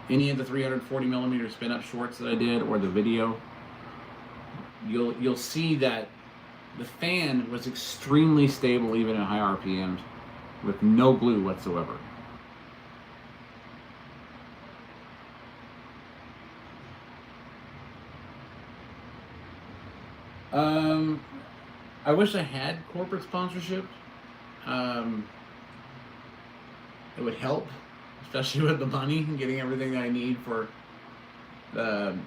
any of the 340 millimeter spin up shorts that I did, or the video, you'll see that the fan was extremely stable even at high RPMs with no glue whatsoever. I wish I had corporate sponsorship. It would help, especially with the money and getting everything that I need for the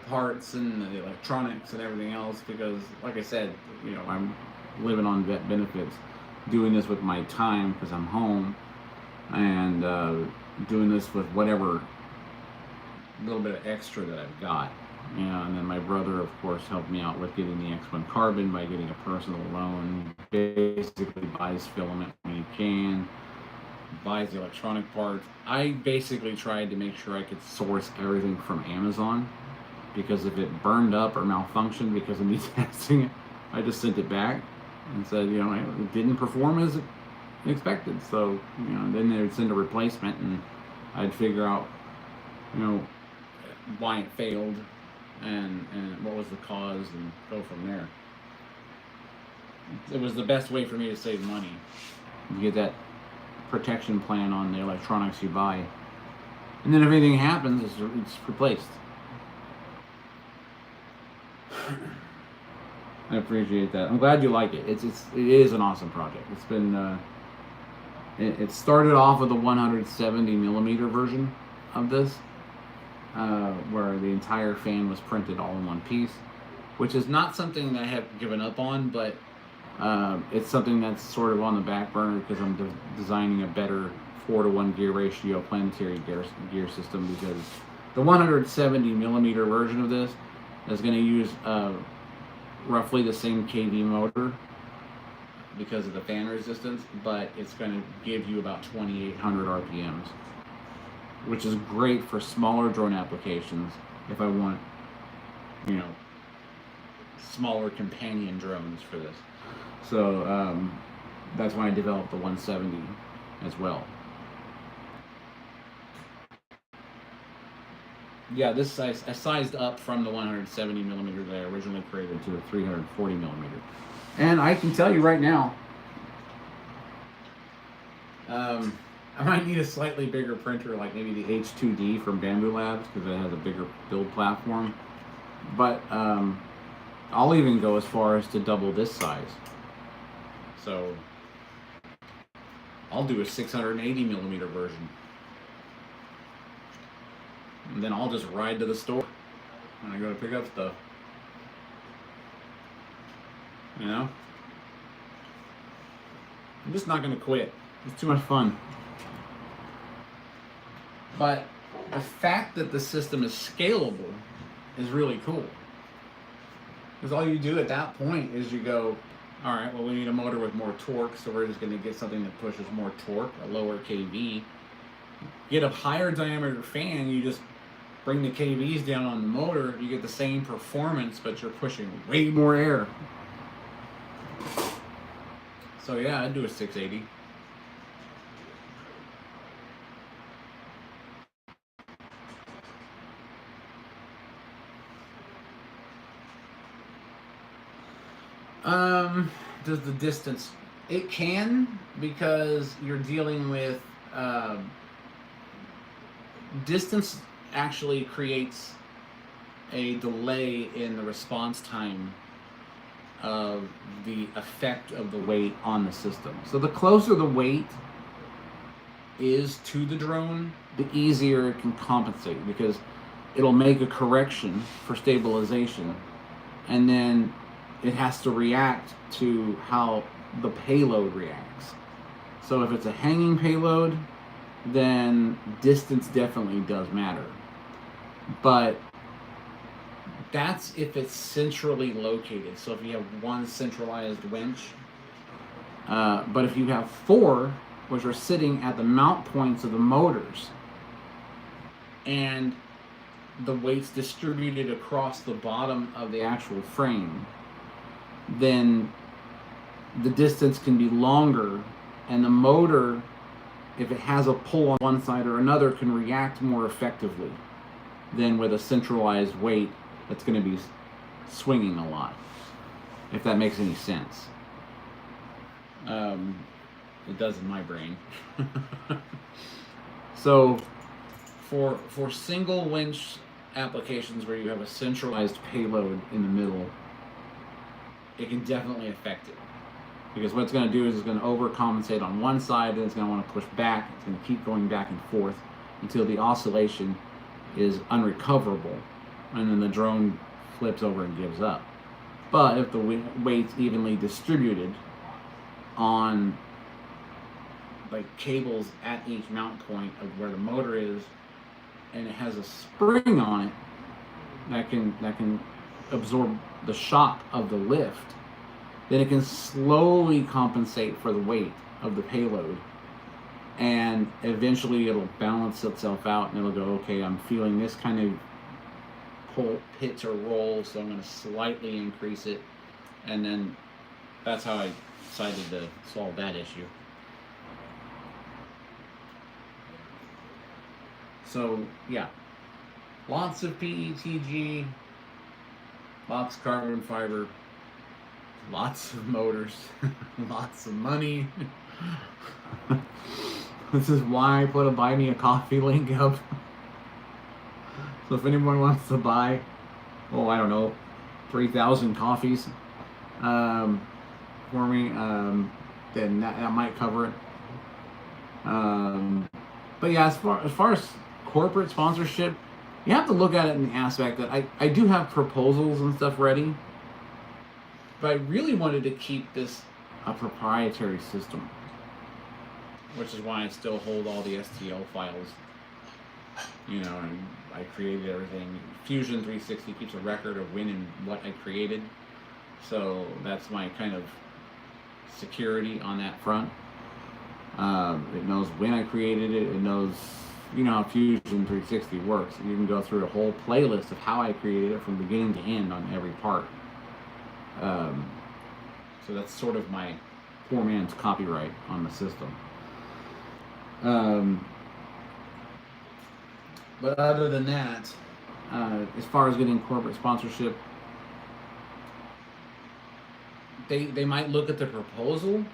parts and the electronics and everything else, because like I said, you know, I'm living on vet benefits, doing this with my time because I'm home, and doing this with whatever little bit of extra that I've got. You know, and then my brother, of course, helped me out with getting the X1 Carbon by getting a personal loan. Basically buys filament when he can, buys the electronic parts. I basically tried to make sure I could source everything from Amazon, because if it burned up or malfunctioned because of me testing it, I just sent it back and said, you know, it didn't perform as expected. So, you know, then they would send a replacement, and I'd figure out, you know, why it failed and what was the cause, and go from there. It was the best way for me to save money. You get that protection plan on the electronics you buy, and then if anything happens, it's replaced. I appreciate that. I'm glad you like it. It is an awesome project. It's been it started off with a 170 millimeter version of this, where the entire fan was printed all in one piece, which is not something that I have given up on, but it's something that's sort of on the back burner because I'm designing a better 4-to-1 gear ratio planetary gear system, because the 170 millimeter version of this is going to use roughly the same kV motor because of the fan resistance, but it's going to give you about 2,800 RPMs, which is great for smaller drone applications if I want, you know, smaller companion drones for this. So that's why I developed the 170 as well. Yeah, this size, I sized up from the 170 millimeter that I originally created to the 340 millimeter. And I can tell you right now, I might need a slightly bigger printer, like maybe the H2D from Bamboo Labs, because it has a bigger build platform. But I'll even go as far as to double this size. So I'll do a 680 millimeter version. And then I'll just ride to the store when I go to pick up stuff. You know? I'm just not going to quit. It's too much fun. But the fact that the system is scalable is really cool. Because all you do at that point is you go, all right, well, we need a motor with more torque, so we're just going to get something that pushes more torque, a lower kV. Get a higher diameter fan, you just bring the kVs down on the motor, you get the same performance, but you're pushing way more air. So yeah, I'd do a 680. Does the distance? It can, because you're dealing with distance actually creates a delay in the response time of the effect of the weight on the system. So the closer the weight is to the drone, the easier it can compensate, because it'll make a correction for stabilization, and then it has to react to how the payload reacts. So if it's a hanging payload, then distance definitely does matter. But that's if it's centrally located. So if you have one centralized winch, but if you have 4, which are sitting at the mount points of the motors, and the weight's distributed across the bottom of the actual frame, then the distance can be longer, and the motor, if it has a pull on one side or another, can react more effectively than with a centralized weight that's going to be swinging a lot, if that makes any sense. It does in my brain. So for single winch applications where you have a centralized payload in the middle, it can definitely affect it. Because what it's going to do is it's going to overcompensate on one side, then it's going to want to push back. It's going to keep going back and forth until the oscillation is unrecoverable, and then the drone flips over and gives up. But if the weight's evenly distributed on like cables at each mount point of where the motor is, and it has a spring on it that can absorb the shock of the lift, then it can slowly compensate for the weight of the payload, and eventually it'll balance itself out, and it'll go, okay, I'm feeling this kind of pull, pitch, or roll, so I'm going to slightly increase it, and then that's how I decided to solve that issue. So yeah, lots of PETG, lots of carbon fiber, lots of motors, lots of money. This is why I put a buy me a coffee link up. So if anyone wants to buy, I don't know, 3,000 coffees for me, then that might cover it. But yeah, as far as corporate sponsorship, you have to look at it in the aspect that I do have proposals and stuff ready, but I really wanted to keep this a proprietary system, which is why I still hold all the STL files, and I created everything. Fusion 360 keeps a record of when and what I created, so that's my kind of security on that front. It knows when I created it. It knows, how Fusion 360 works. You can go through a whole playlist of how I created it from beginning to end on every part. So that's sort of my poor man's copyright on the system. But other than that, as far as getting corporate sponsorship, they might look at the proposal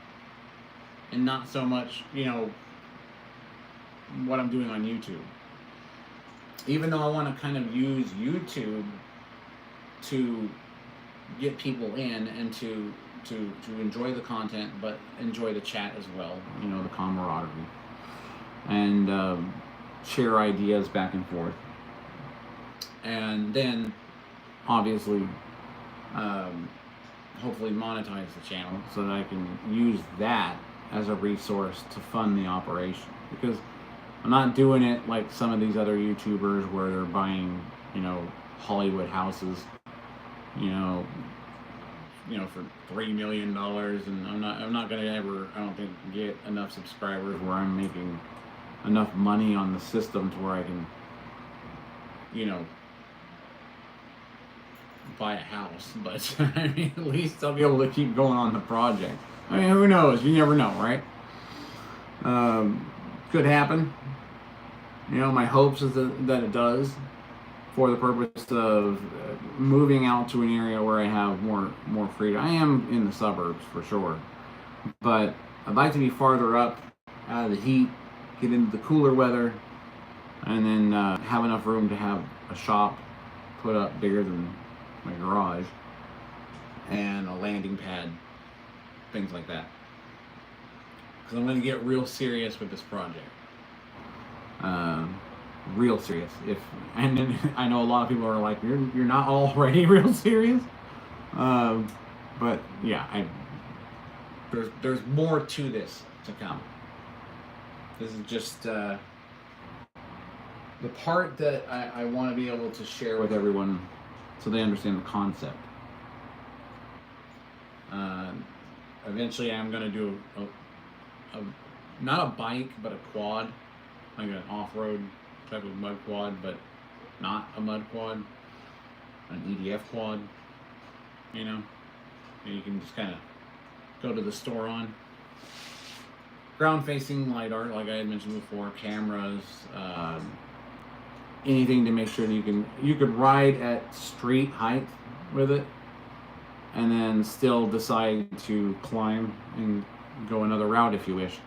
and not so much, what I'm doing on YouTube. Even though I want to kind of use YouTube to get people in and to enjoy the content, but enjoy the chat as well, the camaraderie, and share ideas back and forth. And then, obviously, hopefully monetize the channel so that I can use that as a resource to fund the operation. Because I'm not doing it like some of these other YouTubers where they're buying, Hollywood houses, for $3 million, and I'm not gonna ever, I don't think, get enough subscribers where I'm making enough money on the system to where I can, buy a house. But I mean, at least I'll be able to keep going on the project. I mean, who knows? You never know, right? Could happen. My hopes is that it does, for the purpose of moving out to an area where I have more freedom. I am in the suburbs for sure, but I'd like to be farther up out of the heat, get into the cooler weather, and then have enough room to have a shop put up bigger than my garage, and a landing pad, things like that. Because I'm going to get real serious with this project. real serious. And then I know a lot of people are like, you're not already real serious. Um, but yeah, there's more to this to come. This is just the part that I want to be able to share with everyone so they understand the concept. Eventually, I'm going to do not a bike, but a quad, like an off-road type of mud quad, but not a mud quad, an EDF quad, you know, and you can just kind of go to the store on. Ground-facing LiDAR, like I had mentioned before, cameras, anything to make sure that you could ride at street height with it, and then still decide to climb and go another route if you wish.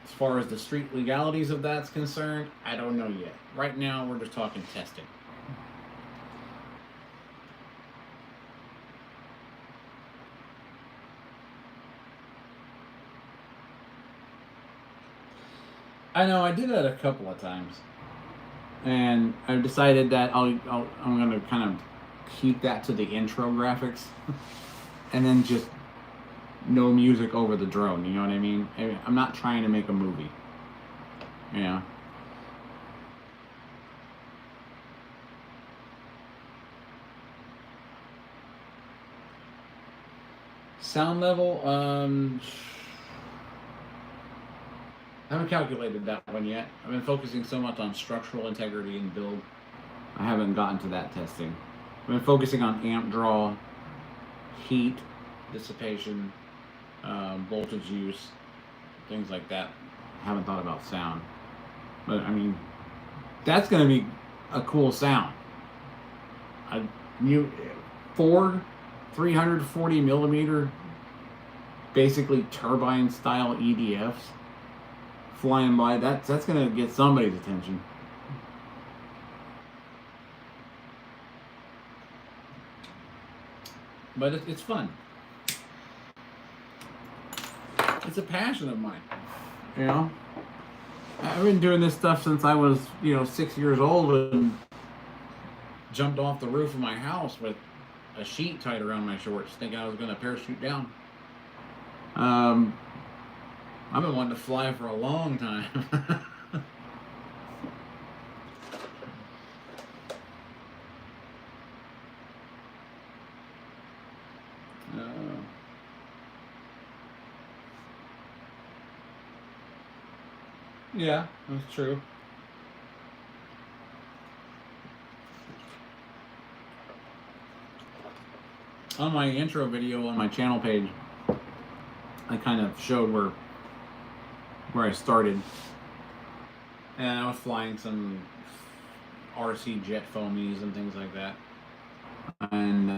As far as the street legalities of that's concerned, I don't know yet. Right now, we're just talking testing. I know I did that a couple of times, and I've decided that I'm gonna kind of keep that to the intro graphics, and then just no music over the drone. You know what I mean? I'm not trying to make a movie. Yeah. Sound level, I haven't calculated that one yet. I've been focusing so much on structural integrity and build. I haven't gotten to that testing. I've been focusing on amp draw, heat dissipation, voltage use, things like that. I haven't thought about sound. But I mean, that's going to be a cool sound. Four 340 millimeter, basically turbine style EDFs flying by. That's going to get somebody's attention. But it's fun. It's a passion of mine. You know, I've been doing this stuff since I was 6 years old, and jumped off the roof of my house with a sheet tied around my shorts, thinking I was going to parachute down. I've been wanting to fly for a long time. Yeah, that's true. On my intro video on my channel page, I kind of showed where I started, and I was flying some RC jet foamies and things like that. And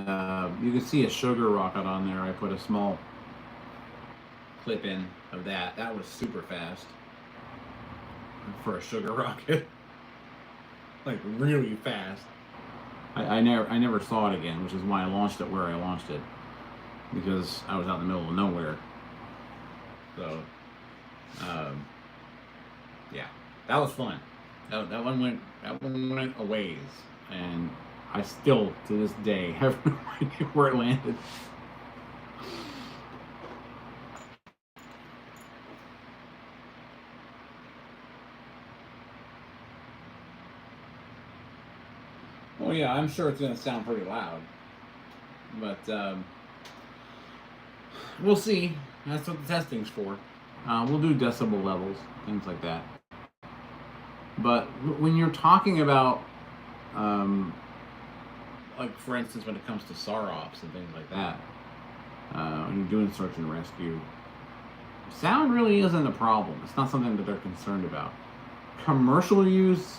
you can see a sugar rocket on there. I put a small clip in of that. That was super fast for a sugar rocket. Like really fast. I never saw it again, which is why I launched it where I launched it, because I was out in the middle of nowhere. So, yeah, that was fun. That one went a ways, and I still to this day have no idea where it landed. Well, yeah, I'm sure it's going to sound pretty loud, but we'll see. That's what the testing's for. We'll do decibel levels, things like that. But when you're talking about, like for instance, when it comes to SAR-ops and things like that, when you're doing search and rescue, sound really isn't a problem. It's not something that they're concerned about. Commercial use,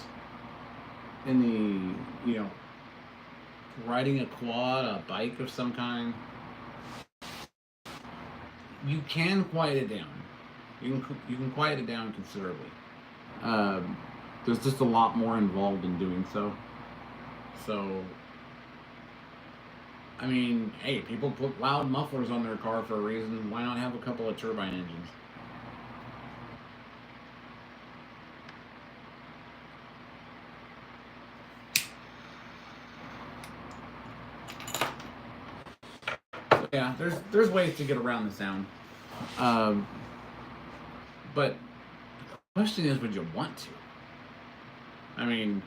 in the, riding a quad, a bike of some kind, you can quiet it down. You can quiet it down considerably. There's just a lot more involved in doing so. So, I mean, hey, people put loud mufflers on their car for a reason. Why not have a couple of turbine engines? Yeah, there's ways to get around the sound. But the question is, would you want to? I mean,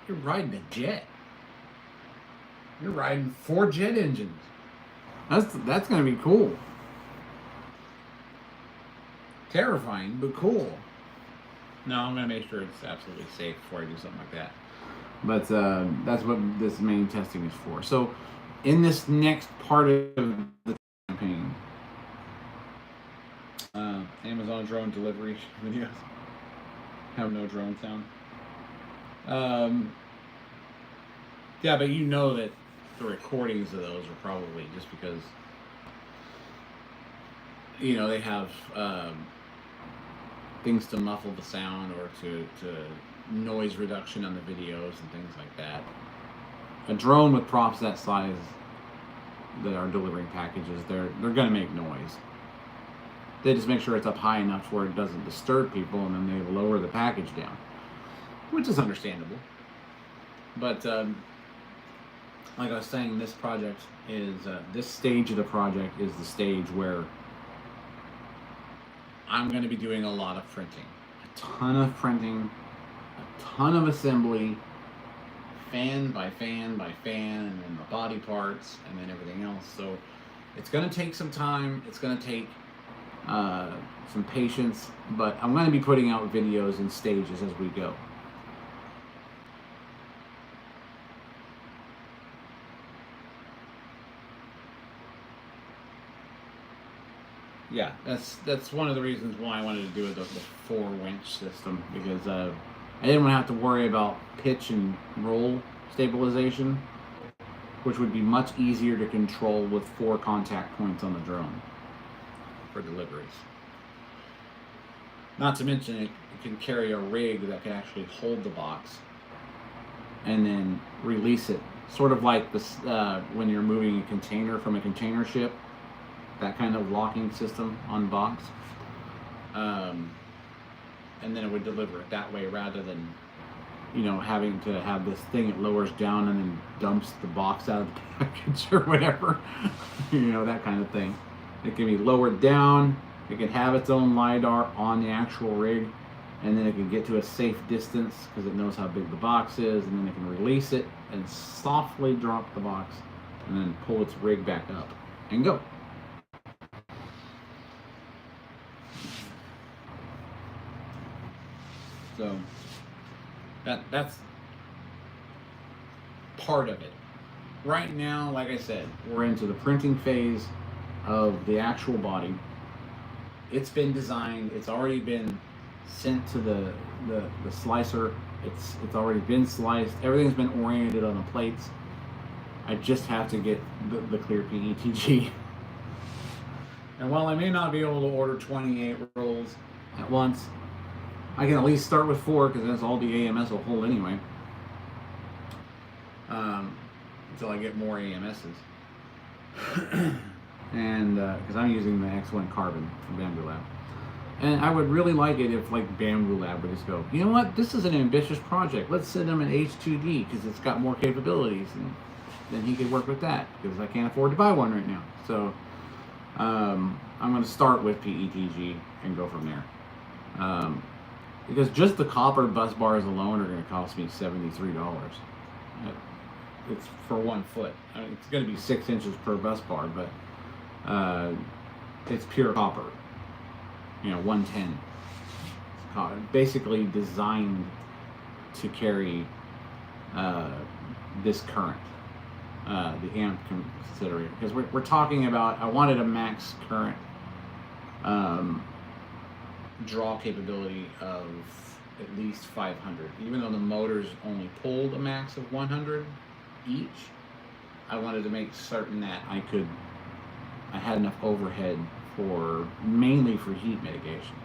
you're riding a jet. You're riding 4 jet engines. That's gonna be cool. Terrifying, but cool. No, I'm gonna make sure it's absolutely safe before I do something like that. But that's what this main testing is for. So, in this next part of the campaign, Amazon drone delivery videos have no drone sound. Yeah, but you know that the recordings of those are probably just because, you know, they have things to muffle the sound or to noise reduction on the videos and things like that. A drone with props that size that are delivering packages, they're going to make noise. They just make sure it's up high enough where it doesn't disturb people, and then they lower the package down, which is understandable. But like I was saying, this project is this stage of the project is the stage where I'm going to be doing a lot of printing, a ton of printing, a ton of assembly, fan by fan by fan, and then the body parts, and then everything else. So it's going to take some time. It's going to take some patience, but I'm going to be putting out videos in stages as we go. Yeah, that's one of the reasons why I wanted to do the 4-winch system, because I didn't want to have to worry about pitch and roll stabilization, which would be much easier to control with 4 contact points on the drone for deliveries. Not to mention it can carry a rig that can actually hold the box and then release it, sort of like this when you're moving a container from a container ship. That kind of locking system on box, and then it would deliver it that way rather than, you know, having to have this thing that lowers down and then dumps the box out of the package or whatever. You know, that kind of thing. It can be lowered down, it can have its own LiDAR on the actual rig, and then it can get to a safe distance because it knows how big the box is, and then it can release it and softly drop the box and then pull its rig back up and go. So that's part of it. Right now, like I said, we're into the printing phase of the actual body. It's been designed. It's already been sent to the slicer. It's already been sliced. Everything's been oriented on the plates. I just have to get the clear PETG. And while I may not be able to order 28 rolls at once, I can at least start with 4 because that's all the AMS will hold anyway. Until I get more AMSs. And because I'm using the X1 Carbon from Bamboo Lab. And I would really like it if like Bamboo Lab would just go, you know what, this is an ambitious project. Let's send him an H2D because it's got more capabilities. And then he could work with that because I can't afford to buy one right now. So I'm going to start with PETG and go from there. Because just the copper bus bars alone are going to cost me $73. It's for 1 foot. I mean, it's going to be 6 inches per bus bar, but it's pure copper. You know, 110. It's basically designed to carry this current, the amp considerator. Because we're talking about, I wanted a max current draw capability of at least 500. Even though the motors only pulled a max of 100 each, I wanted to make certain that I had enough overhead for, mainly for heat mitigation.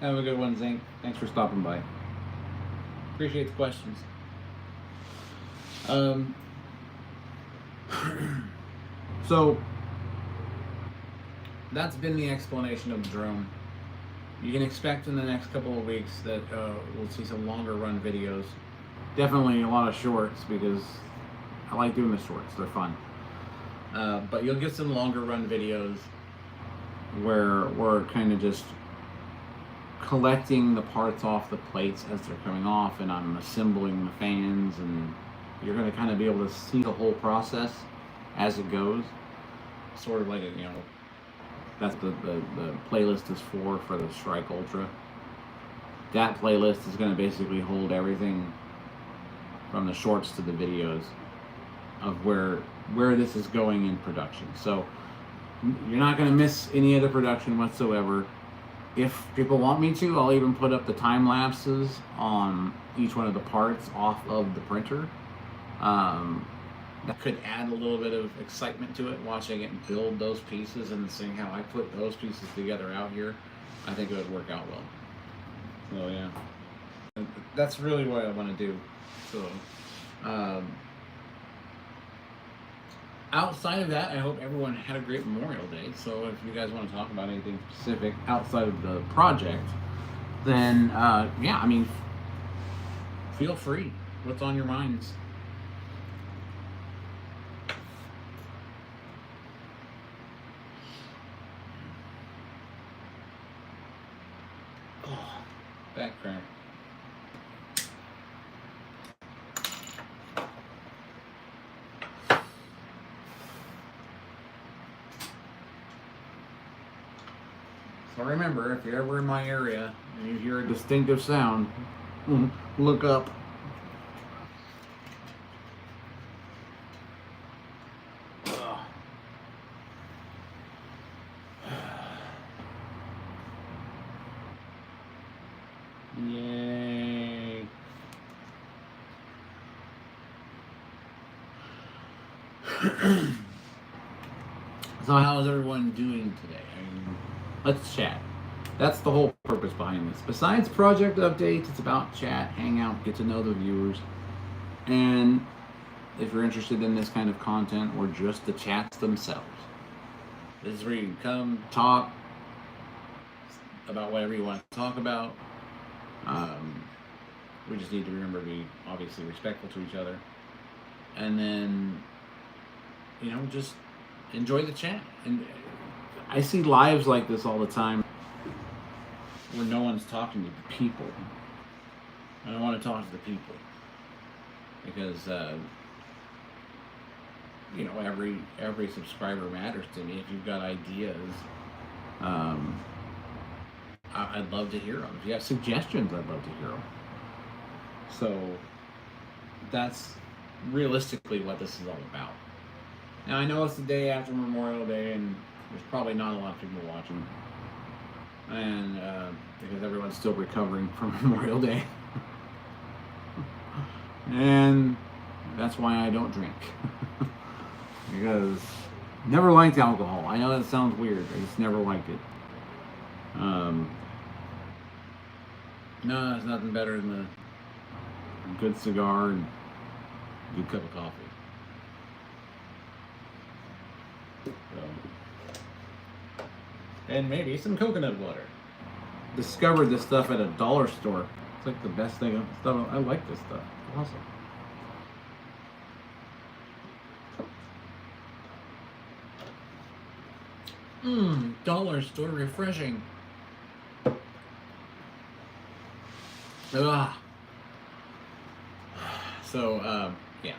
Have a good one, Zink. Thanks for stopping by. Appreciate the questions. So that's been the explanation of the drone. you can expect in the next couple of weeks that we'll see some longer run videos. Definitely a lot of shorts because I like doing the shorts. They're fun. But you'll get some longer run videos where we're kind of just collecting the parts off the plates as they're coming off, and I'm assembling the fans, and you're going to kind of be able to see the whole process as it goes. Sort of like, that's the playlist is for the Strike Ultra. That playlist is going to basically hold everything from the shorts to the videos of where this is going in production. So you're not going to miss any of the production whatsoever. If people want me to, I'll even put up the time lapses on each one of the parts off of the printer. That could add a little bit of excitement to it, watching it build those pieces and seeing how I put those pieces together out here. I think it would work out well. So yeah, that's really what I want to do. So outside of that, I hope everyone had a great Memorial Day. So if you guys want to talk about anything specific outside of the project, then yeah, I mean, feel free. What's on your minds? Oh, back crack. So remember, if you're ever in my area and you hear a distinctive sound, look up. Yay. So how is everyone doing today? Let's chat. That's the whole purpose behind this. Besides project updates, it's about chat, hang out, get to know the viewers. And if you're interested in this kind of content or just the chats themselves, this is where you can come talk about whatever you want to talk about. We just need to remember to be obviously respectful to each other. And then, just enjoy the chat. And I see lives like this all the time where no one's talking to the people. And I want to talk to the people because every subscriber matters to me. If you've got ideas, I'd love to hear them. If you have suggestions, I'd love to hear them. So that's realistically what this is all about. Now I know it's the day after Memorial Day, and there's probably not a lot of people watching, and because everyone's still recovering from Memorial Day, and that's why I don't drink. Because never liked alcohol. I know that sounds weird. I just never liked it. No, there's nothing better than a good cigar and a good cup of coffee. And maybe some coconut water. Discovered this stuff at a dollar store. It's like the best thing. I like this stuff. Awesome. Dollar store refreshing. Ugh. So, yeah.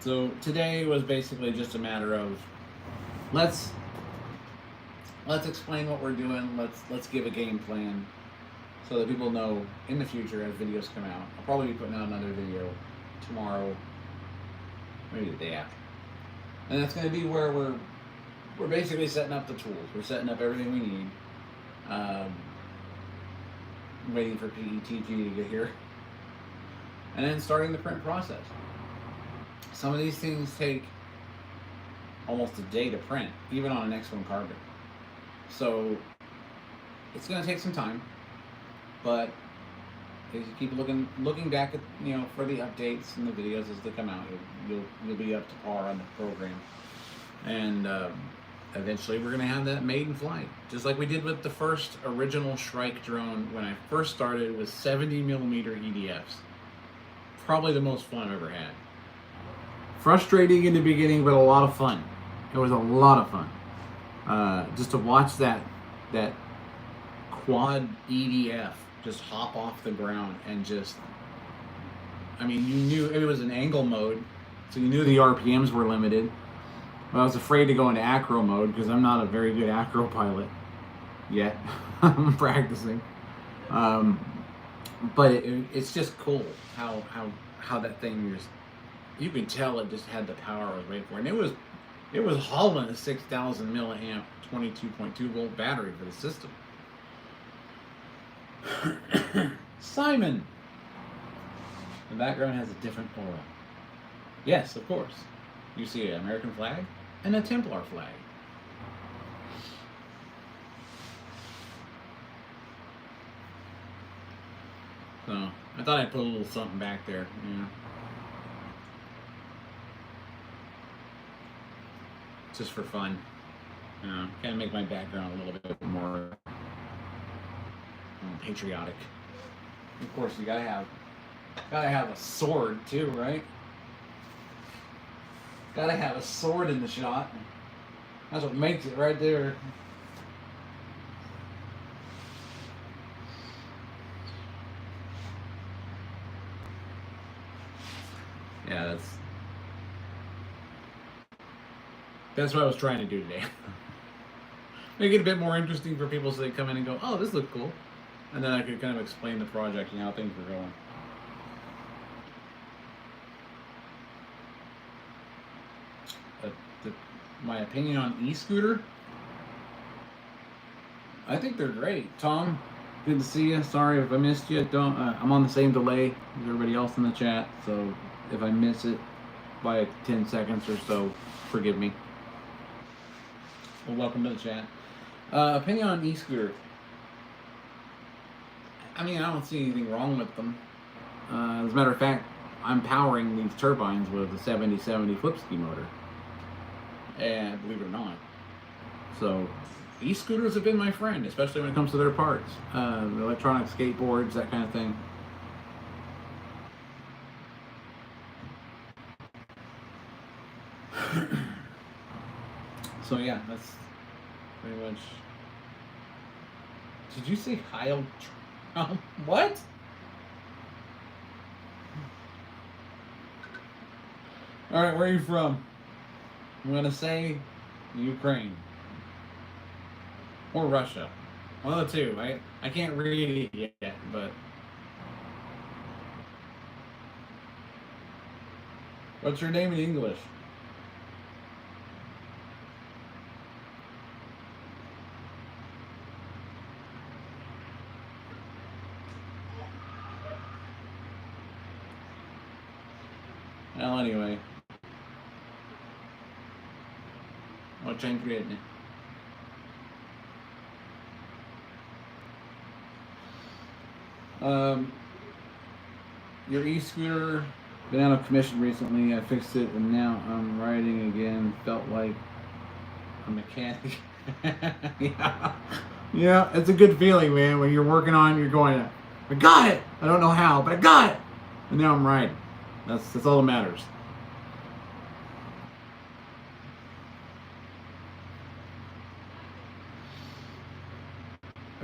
So today was basically just a matter of let's explain what we're doing. Let's give a game plan so that people know in the future as videos come out. I'll probably be putting out another video tomorrow, maybe the day after, and that's going to be where we're basically setting up the tools. We're setting up everything we need. Waiting for PETG to get here, and then starting the print process. Some of these things take almost a day to print, even on an X1 carbon. So it's going to take some time, but if you keep looking back at for the updates and the videos as they come out, you'll be up to par on the program. And eventually we're going to have that maiden flight, just like we did with the first original Shrike drone when I first started with 70mm EDFs. Probably the most fun I've ever had. Frustrating in the beginning, but a lot of fun. It was a lot of fun. Just to watch that quad EDF just hop off the ground and just, I mean, you knew it was an angle mode, so you knew the RPMs were limited. But I was afraid to go into acro mode because I'm not a very good acro pilot yet. I'm practicing. But it's just cool how that thing just, you can tell it just had the power I was waiting for, and it was hauling a 6,000 milliamp 22.2 volt battery for the system. Simon, the background has a different aura. Yes, of course. You see an American flag and a Templar flag. So I thought I'd put a little something back there. Yeah. Just for fun. Kind of make my background a little bit more patriotic. Of course, you gotta have a sword too, right? Gotta have a sword in the shot. That's what makes it right there. Yeah, that's what I was trying to do today. Make it a bit more interesting for people so they come in and go, oh, this looks cool. And then I could kind of explain the project and how things were going. My opinion on e-scooter, I think they're great. Tom, good to see you. Sorry if I missed you. I'm on the same delay as everybody else in the chat, so if I miss it by 10 seconds or so, forgive me. Well, welcome to the chat. Opinion on e-scooter. I mean, I don't see anything wrong with them. As a matter of fact, I'm powering these turbines with a 7070 flipski motor. And believe it or not. So, e-scooters have been my friend, especially when it comes to their parts. Electronic skateboards, that kind of thing. So yeah, that's pretty much. Did you say Heil? What? All right, where are you from? I'm gonna say Ukraine or Russia. One of the two. I can't read it yet, but what's your name in English? Well, anyway. What's in creating? Your e-scooter been out of commission recently. I fixed it and now I'm riding again. Felt like a mechanic. Yeah, it's a good feeling, man. When you're working on it, you're going, I got it. I don't know how, but I got it. And now I'm riding. That's all that matters.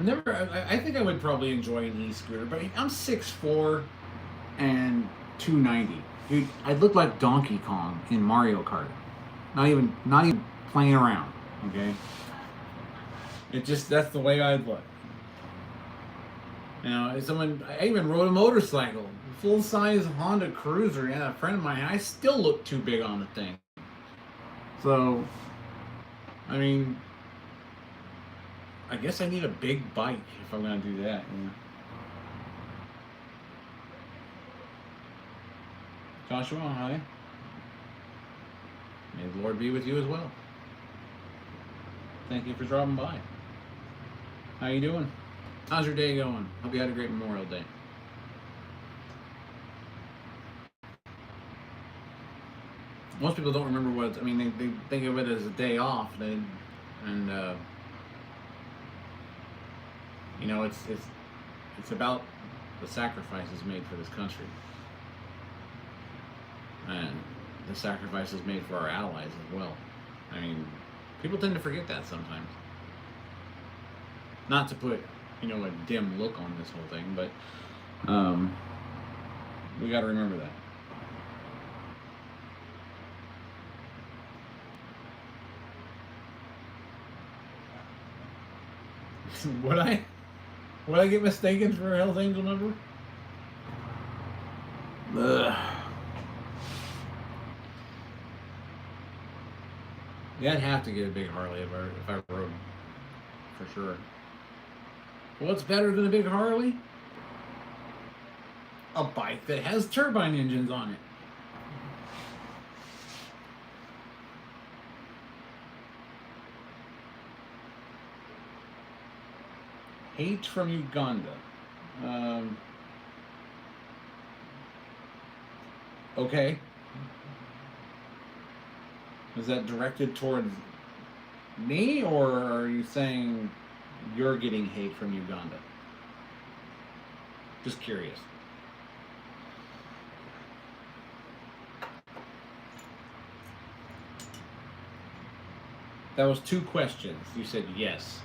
I think I would probably enjoy an e-scooter, but I'm 6'4" and 290. Dude, I'd look like Donkey Kong in Mario Kart. Not even playing around, okay? That's the way I'd look. You know, I even rode a motorcycle, full-size Honda Cruiser. Yeah, a friend of mine, I still look too big on the thing. So, I mean, I guess I need a big bike if I'm going to do that. Yeah. Joshua, hi. May the Lord be with you as well. Thank you for dropping by. How you doing? How's your day going? Hope you had a great Memorial Day. Most people don't remember they think of it as a day off. and you know, it's about the sacrifices made for this country, and the sacrifices made for our allies as well. I mean, people tend to forget that sometimes. Not to put, you know, a dim look on this whole thing, but we got to remember that. Would I get mistaken for a Hell's Angel member? Ugh. Yeah, I'd have to get a big Harley if I rode, for sure. What's better than a big Harley? A bike that has turbine engines on it. Hate from Uganda. Okay. Is that directed towards me, or are you saying you're getting hate from Uganda? Just curious. That was 2 questions. You said yes.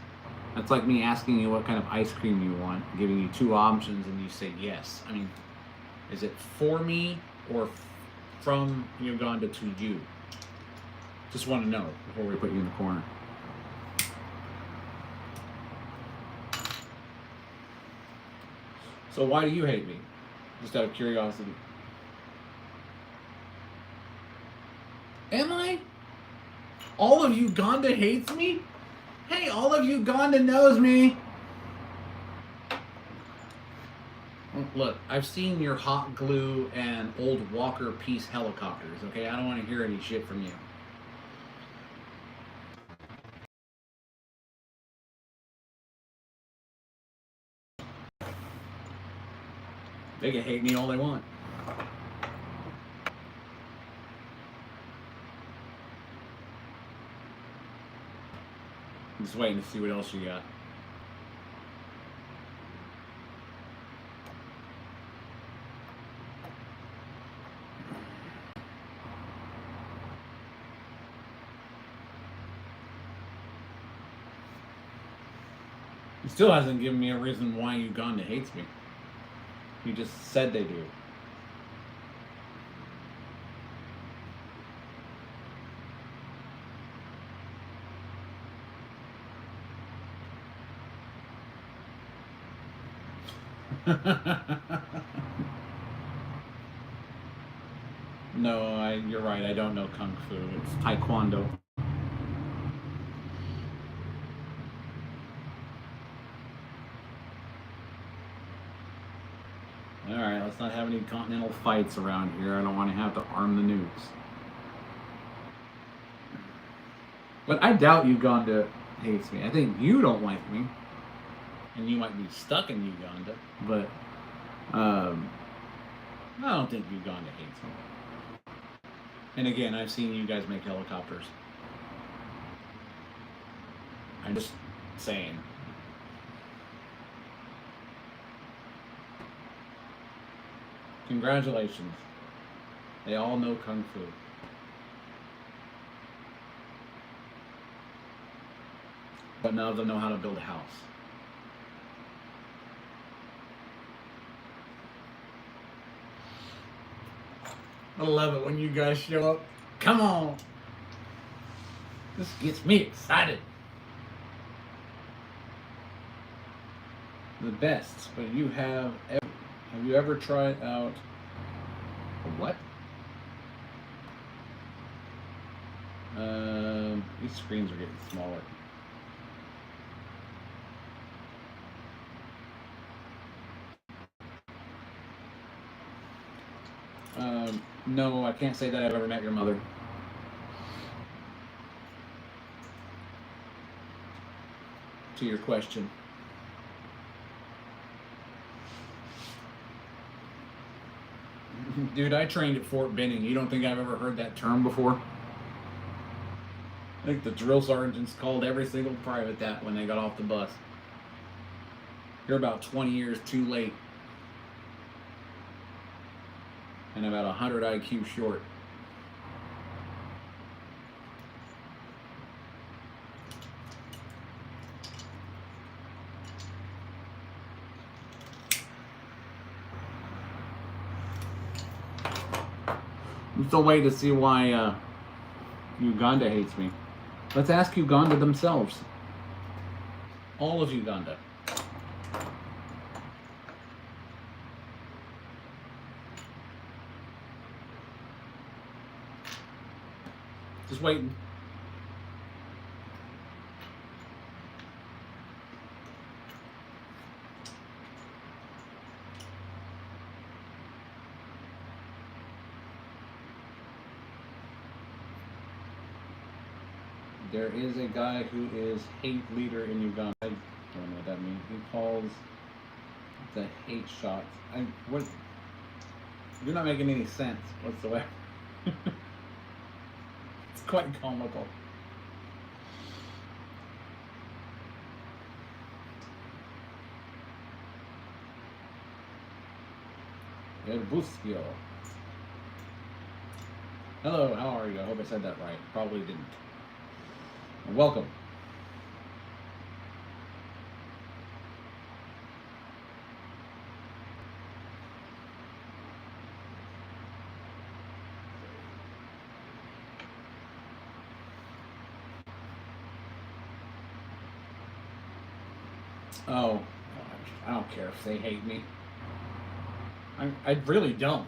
That's like me asking you what kind of ice cream you want, giving you 2 options, and you say yes. I mean, is it for me or from Uganda to you? Just want to know before we put you in the corner. So why do you hate me? Just out of curiosity. Am I? All of Uganda hates me? Hey, all of Uganda knows me. Look, I've seen your hot glue and old Walker Peace helicopters, okay? I don't want to hear any shit from you. They can hate me all they want. I'm just waiting to see what else you got. He still hasn't given me a reason why Uganda hates me. He just said they do. No, you're right. I don't know Kung Fu. It's Taekwondo. Alright, let's not have any continental fights around here. I don't want to have to arm the nukes. But I doubt Uganda hates me. I think you don't like me. And you might be stuck in Uganda. But I don't think Uganda hates me. And again, I've seen you guys make helicopters. I'm just saying. Congratulations. They all know Kung Fu. But none of them know how to build a house. I love it when you guys show up. Come on. This gets me excited. The best, but have you ever tried out a what? These screens are getting smaller. No, I can't say that I've ever met your mother. To your question. Dude, I trained at Fort Benning. You don't think I've ever heard that term before? think the drill sergeants called every single private that when they got off the bus. You're about 20 years too late. And about 100 IQ short. I'm still waiting to see why Uganda hates me. Let's ask Uganda themselves. All of Uganda. Just waiting. There is a guy who is hate leader in Uganda. I don't know what that means. He calls the hate shots. What? You're not making any sense whatsoever. It's quite comical. Buskio. Hello, how are you? I hope I said that right. Probably didn't. Welcome. Oh, gosh, I don't care if they hate me. I really don't.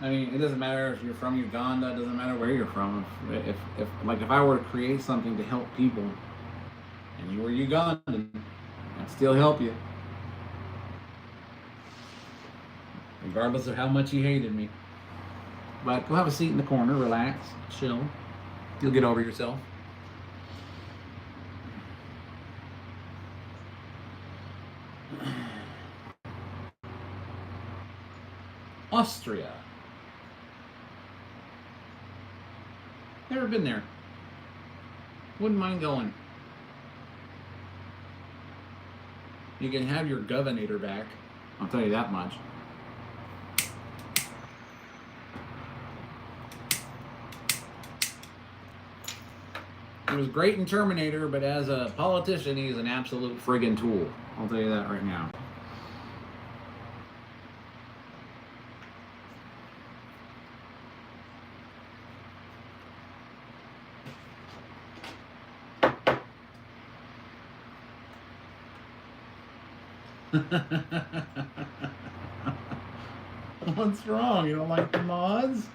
I mean, it doesn't matter if you're from Uganda. It doesn't matter where you're from. If I were to create something to help people, and you were Ugandan, I'd still help you, regardless of how much you hated me. But go have a seat in the corner, relax, chill. You'll get over yourself. Austria. Never been there. Wouldn't mind going. You can have your governor back. I'll tell you that much. He was great in Terminator, but as a politician, he's an absolute friggin' tool. I'll tell you that right now. What's wrong? You don't like the mods?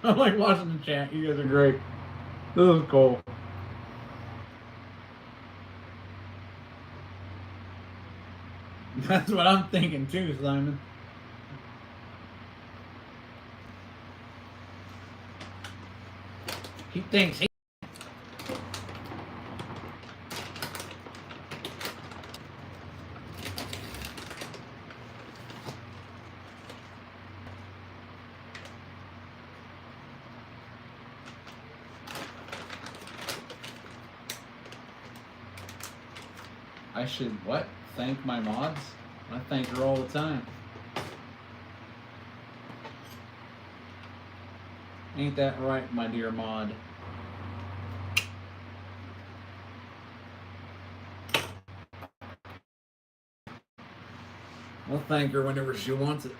I like watching the chat. You guys are great. This is cool. That's what I'm thinking too, Simon. He thinks he... I should what? Thank my mods? I thank her all the time. Ain't that right, my dear mod? I'll thank her whenever she wants it.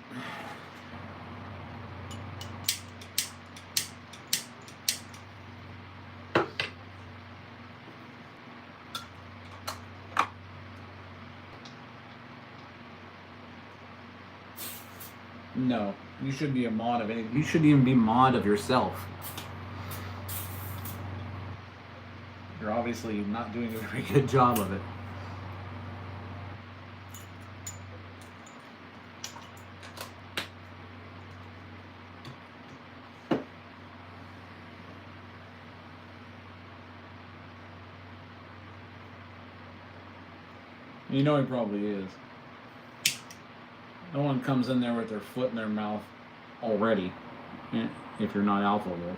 No, you should be a mod of anything. You shouldn't even be mod of yourself. You're obviously not doing a very good job of it. You know he probably is. No one comes in there with their foot in their mouth already, if you're not Alpha Wolf.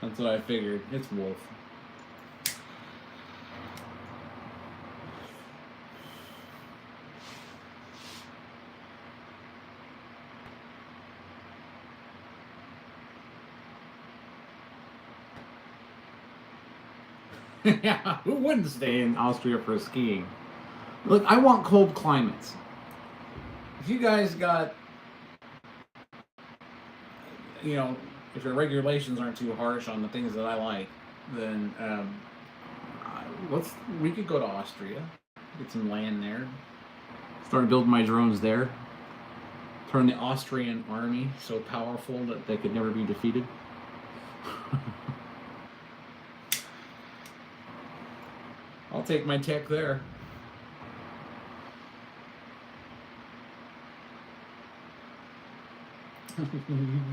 That's what I figured. It's Wolf. Yeah, who wouldn't stay in Austria for skiing? Look, I want cold climates. If you guys got, you know, if your regulations aren't too harsh on the things that I like, then we could go to Austria, get some land there, start building my drones there, turn the Austrian army so powerful that they could never be defeated. I'll take my tech there.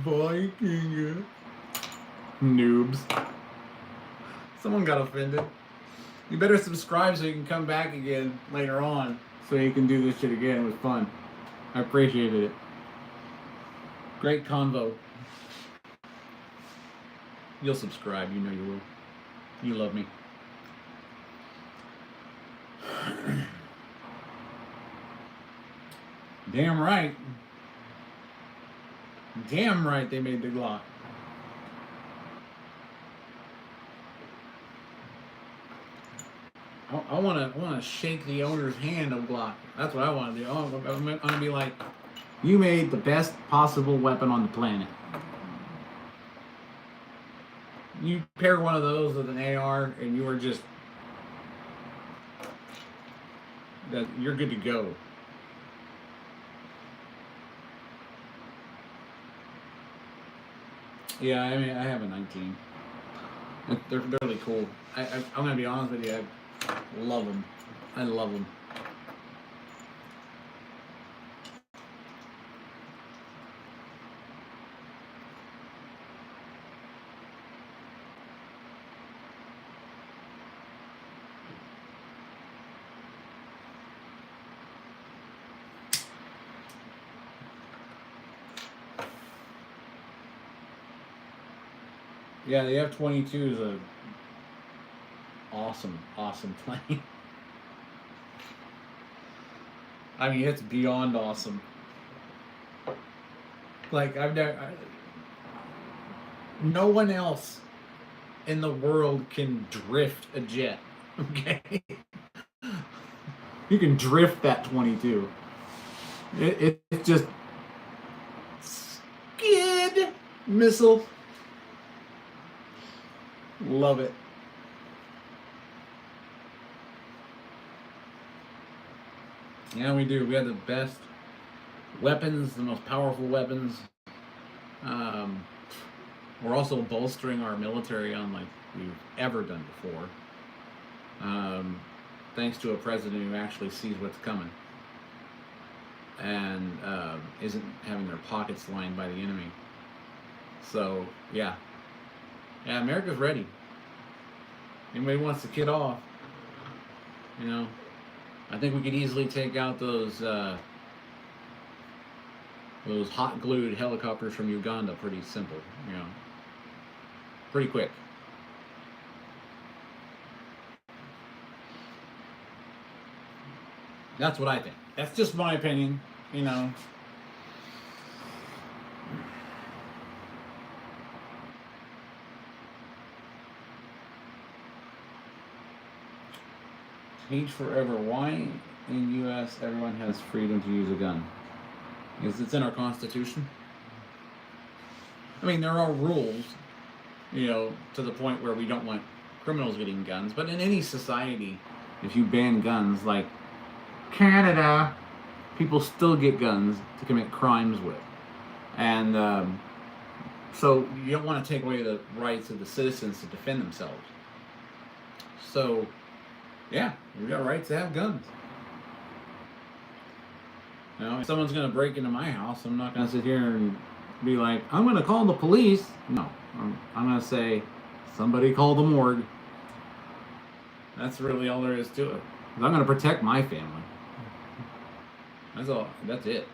Viking. Noobs. Someone got offended. You better subscribe so you can come back again later on so you can do this shit again. It was fun. I appreciated it. Great convo. You'll subscribe. You know you will. You love me. Damn right. Damn right they made the Glock. I want to shake the owner's hand of Glock. That's what I want to do. I'm going to be like, you made the best possible weapon on the planet. You pair one of those with an AR and you are just, you're good to go. Yeah, I mean, I have a 19. They're really cool. I'm going to be honest with you, I love them. I love them. Yeah, the F-22 is a awesome plane. I mean, it's beyond awesome. Like, no one else in the world can drift a jet. Okay, you can drift that 22. It's just skid missile. Love it. Yeah, we do. We have the best weapons, the most powerful weapons. We're also bolstering our military unlike we've ever done before. Thanks to a president who actually sees what's coming and isn't having their pockets lined by the enemy. So, yeah. Yeah, America's ready. Anybody wants to kid off, you know, I think we could easily take out those hot glued helicopters from Uganda pretty simple, you know, pretty quick. That's what I think. That's just my opinion, you know. Teach forever. Why in U.S. everyone has freedom to use a gun? Because it's in our Constitution. I mean, there are rules, you know, to the point where we don't want criminals getting guns. But in any society, if you ban guns, like Canada, people still get guns to commit crimes with. And so you don't want to take away the rights of the citizens to defend themselves. So, yeah, we got rights to have guns. You know, if someone's going to break into my house, I'm not going to sit here and be like, I'm going to call the police. No, I'm going to say somebody call the morgue. That's really all there is to it. 'Cause I'm going to protect my family. That's all. That's it.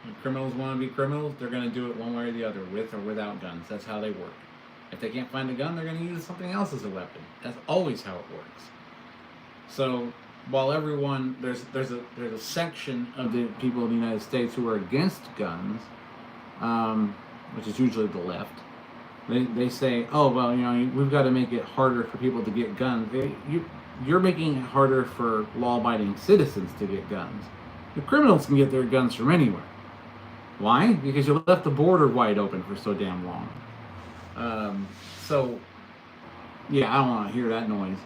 If criminals want to be criminals, they're going to do it one way or the other, with or without guns. That's how they work. If they can't find a gun, they're going to use something else as a weapon. That's always how it works. So while everyone there's a section of the people of the United States who are against guns, which is usually the left. They say, oh well, we've got to make it harder for people to get guns. You're making it harder for law-abiding citizens to get guns. The criminals can get their guns from anywhere. Why? Because you left the border wide open for so damn long. So, yeah, I don't want to hear that noise.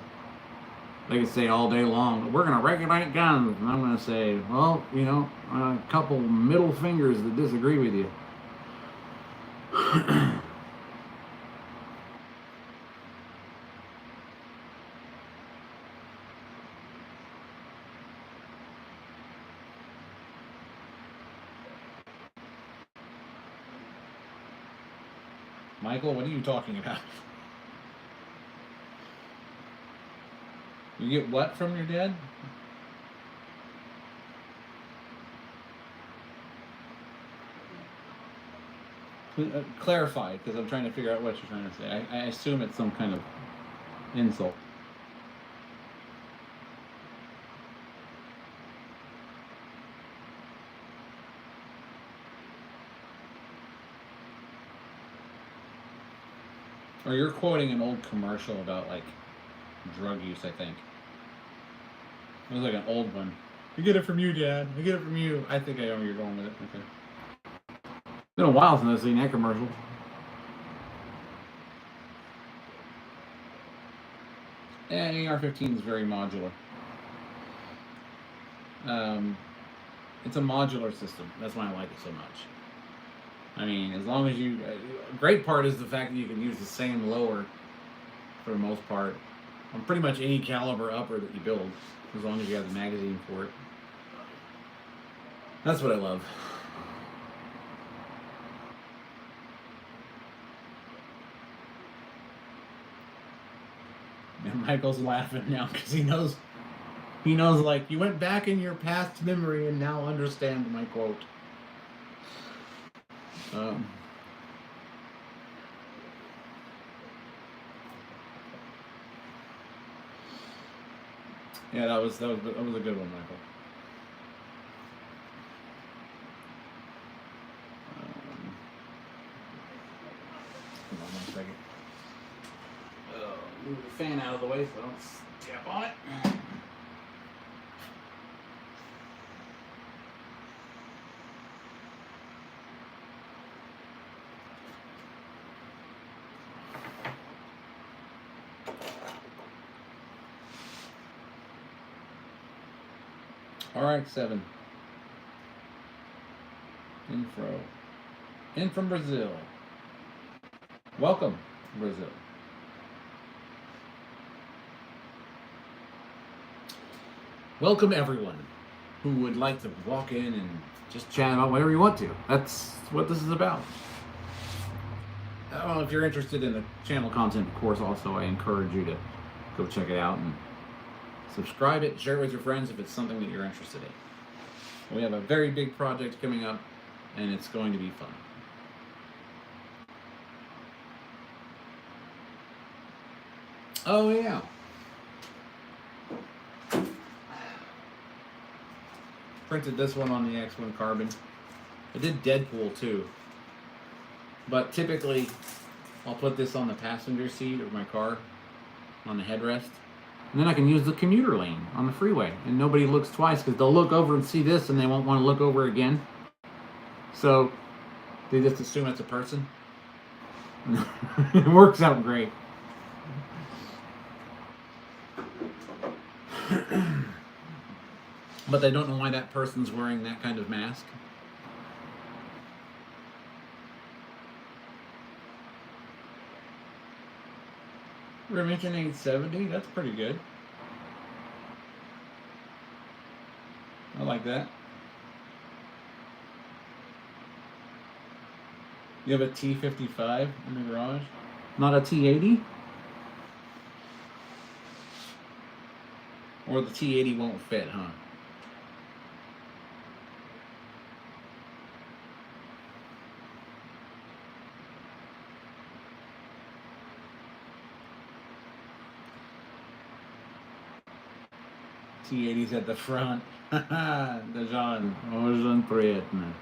They can say all day long, we're going to regulate guns. And I'm going to say, well, a couple middle fingers that disagree with you. Michael, what are you talking about? You get what from your dad? Clarify, because I'm trying to figure out what you're trying to say. I assume it's some kind of insult. Or you're quoting an old commercial about, like, drug use, I think. It was like an old one. I get it from you, Dad. I get it from you. I think I know where you're going with it. Okay. It's been a while since I've seen that commercial. Yeah, AR-15 is very modular. It's a modular system. That's why I like it so much. I mean, as long as you... great part is the fact that you can use the same lower, for the most part, on pretty much any caliber upper that you build, as long as you have the magazine for it. That's what I love. And Michael's laughing now because he knows, like, you went back in your past memory and now understand my quote. Yeah, that was a good one, Michael. Hold on 1 second. Move the fan out of the way so I don't step on it. RX-7. Info. In from Brazil. Welcome, Brazil. Welcome everyone who would like to walk in and just chat about whatever you want to. That's what this is about. Well, if you're interested in the channel content, of course, also I encourage you to go check it out and subscribe it, share it with your friends if it's something that you're interested in. We have a very big project coming up, and it's going to be fun. Oh, yeah. Printed this one on the X1 Carbon. I did Deadpool too. But typically, I'll put this on the passenger seat of my car, on the headrest. And then I can use the commuter lane on the freeway. And nobody looks twice because they'll look over and see this and they won't want to look over again. So, they just assume it's a person. It works out great. But they don't know why that person's wearing that kind of mask. Remington 870, that's pretty good. I like that. You have a T55 in the garage? Not a T80? Or the T80 won't fit, huh? T80's at the front. Dejan, очень приятно.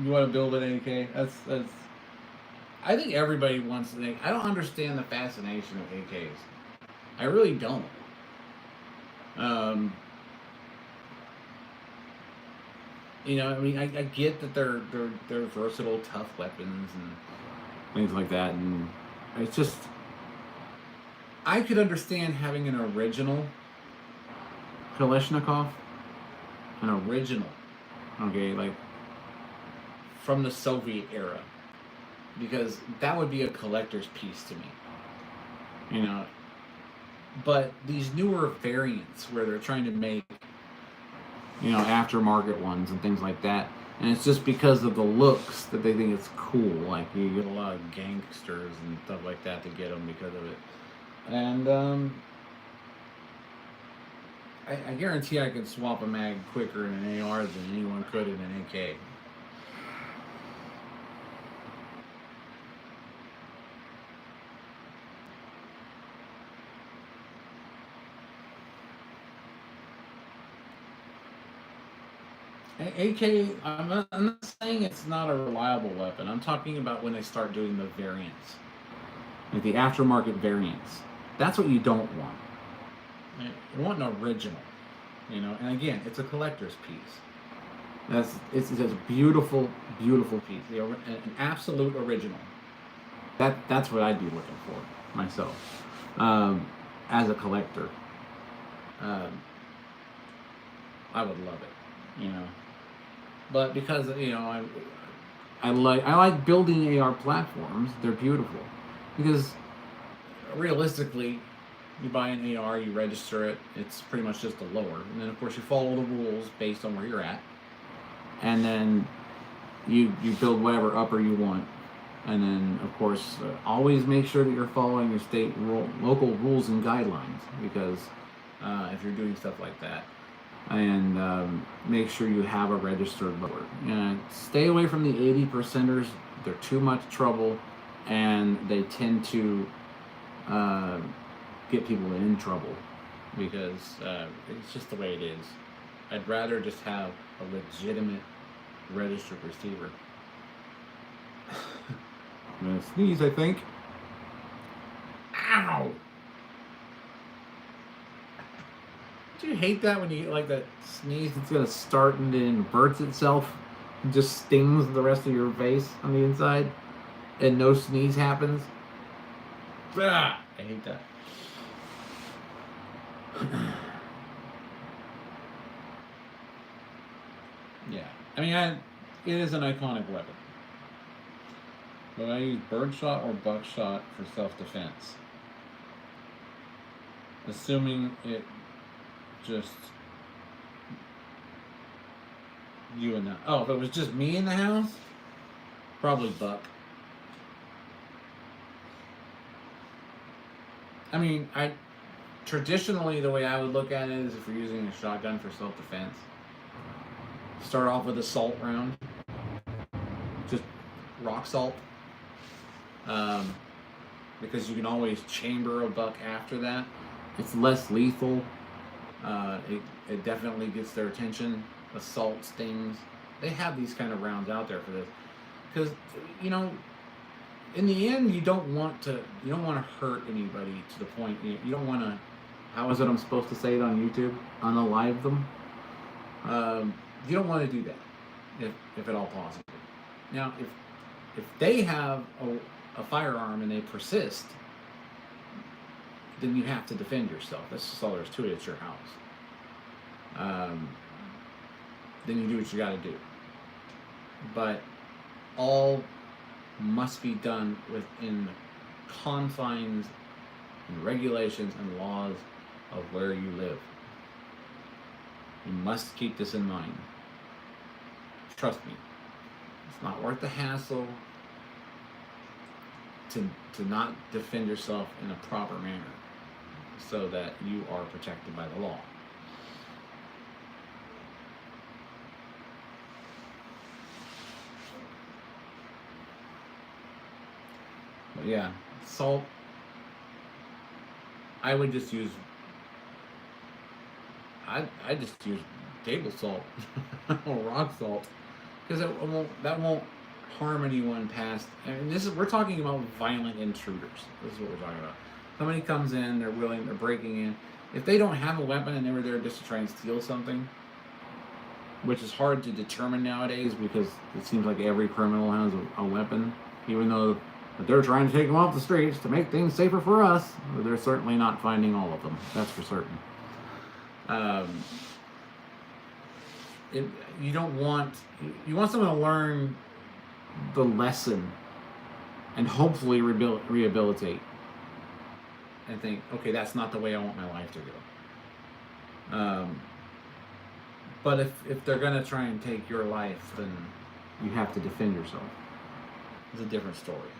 You want to build an AK? That's. I think everybody wants to. I don't understand the fascination of AKs. I really don't. You know, I mean, I get that they're versatile, tough weapons and things like that, and it's just I could understand having an original Kalashnikov, an original, okay, like from the Soviet era, because that would be a collector's piece to me, you know. But these newer variants where they're trying to make, you know, aftermarket ones and things like that, and it's just because of the looks that they think it's cool. Like you get a lot of gangsters and stuff like that to get them because of it. And I guarantee I could swap a mag quicker in an AR than anyone could in an AK. AK, I'm not saying it's not a reliable weapon. I'm talking about when they start doing the variants, like the aftermarket variants. That's what you don't want. You want an original, you know. And again, it's a collector's piece. It's a beautiful, beautiful piece. An absolute original. That's what I'd be looking for myself, as a collector. I would love it, you know. But because you know I like building AR platforms. They're beautiful because realistically, you buy an AR, you register it. It's pretty much just a lower, and then of course you follow the rules based on where you're at, and then you build whatever upper you want, and then of course always make sure that you're following your local rules and guidelines, because if you're doing stuff like that. And make sure you have a registered lower. And stay away from the 80%ers. They're too much trouble, and they tend to get people in trouble because it's just the way it is. I'd rather just have a legitimate registered receiver. I'm gonna sneeze, I think. Ow! Do you hate that when you get like that sneeze that's gonna start and it inverts itself and just stings the rest of your face on the inside and no sneeze happens? Ah, I hate that. Yeah, I mean, it is an iconic weapon. But I use birdshot or buckshot for self-defense. Assuming it just you and that. Oh, if it was just me in the house, probably buck. I mean, traditionally the way I would look at it is if you're using a shotgun for self-defense, start off with a salt round, just rock salt, because you can always chamber a buck after that. It's less lethal. It definitely gets their attention. Assault stings. They have these kind of rounds out there for this, because you know, in the end, you don't want to hurt anybody to the point. You don't want to. How is it I'm supposed to say it on YouTube? Unalive them. You don't want to do that, if at all possible. Now, if they have a firearm and they persist, then you have to defend yourself. That's just all there is to it. It's your house. Then you do what you got to do. But all must be done within the confines and regulations and laws of where you live. You must keep this in mind. Trust me, it's not worth the hassle to not defend yourself in a proper manner so that you are protected by the law. But yeah, salt, I would just use, I just use table salt or rock salt, because that won't harm anyone past. And this is, we're talking about violent intruders. This is what we're talking about. Somebody comes in, they're breaking in. If they don't have a weapon and they were there just to try and steal something, which is hard to determine nowadays because it seems like every criminal has a weapon, even though they're trying to take them off the streets to make things safer for us. They're certainly not finding all of them. That's for certain. You don't want, you want someone to learn the lesson and hopefully rehabilitate and think, okay, that's not the way I want my life to go. But if they're gonna try and take your life, then you have to defend yourself. It's a different story.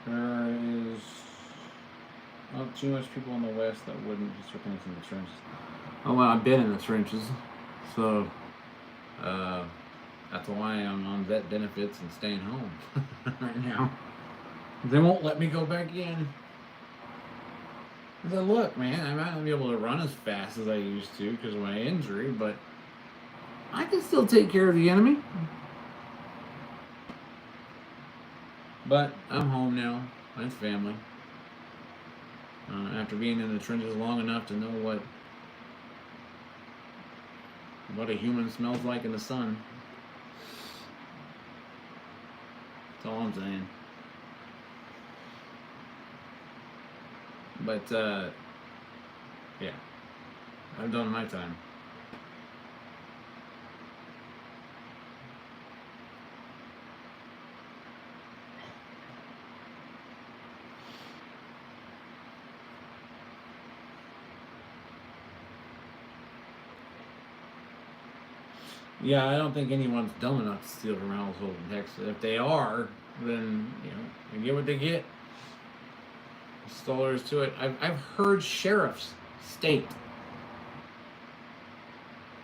There is not too much people in the West that wouldn't just in the trenches. Oh, well, I've been in the trenches, so that's why I'm on vet benefits and staying home right now. They won't let me go back in. I said, look, man, I might not be able to run as fast as I used to because of my injury, but I can still take care of the enemy. But I'm home now. That's family. After being in the trenches long enough to know what a human smells like in the sun. That's all I'm saying. But yeah, I've done my time. Yeah, I don't think anyone's dumb enough to steal from a household in Texas. If they are, then they get what they get. That's all there is to it. I've heard sheriffs state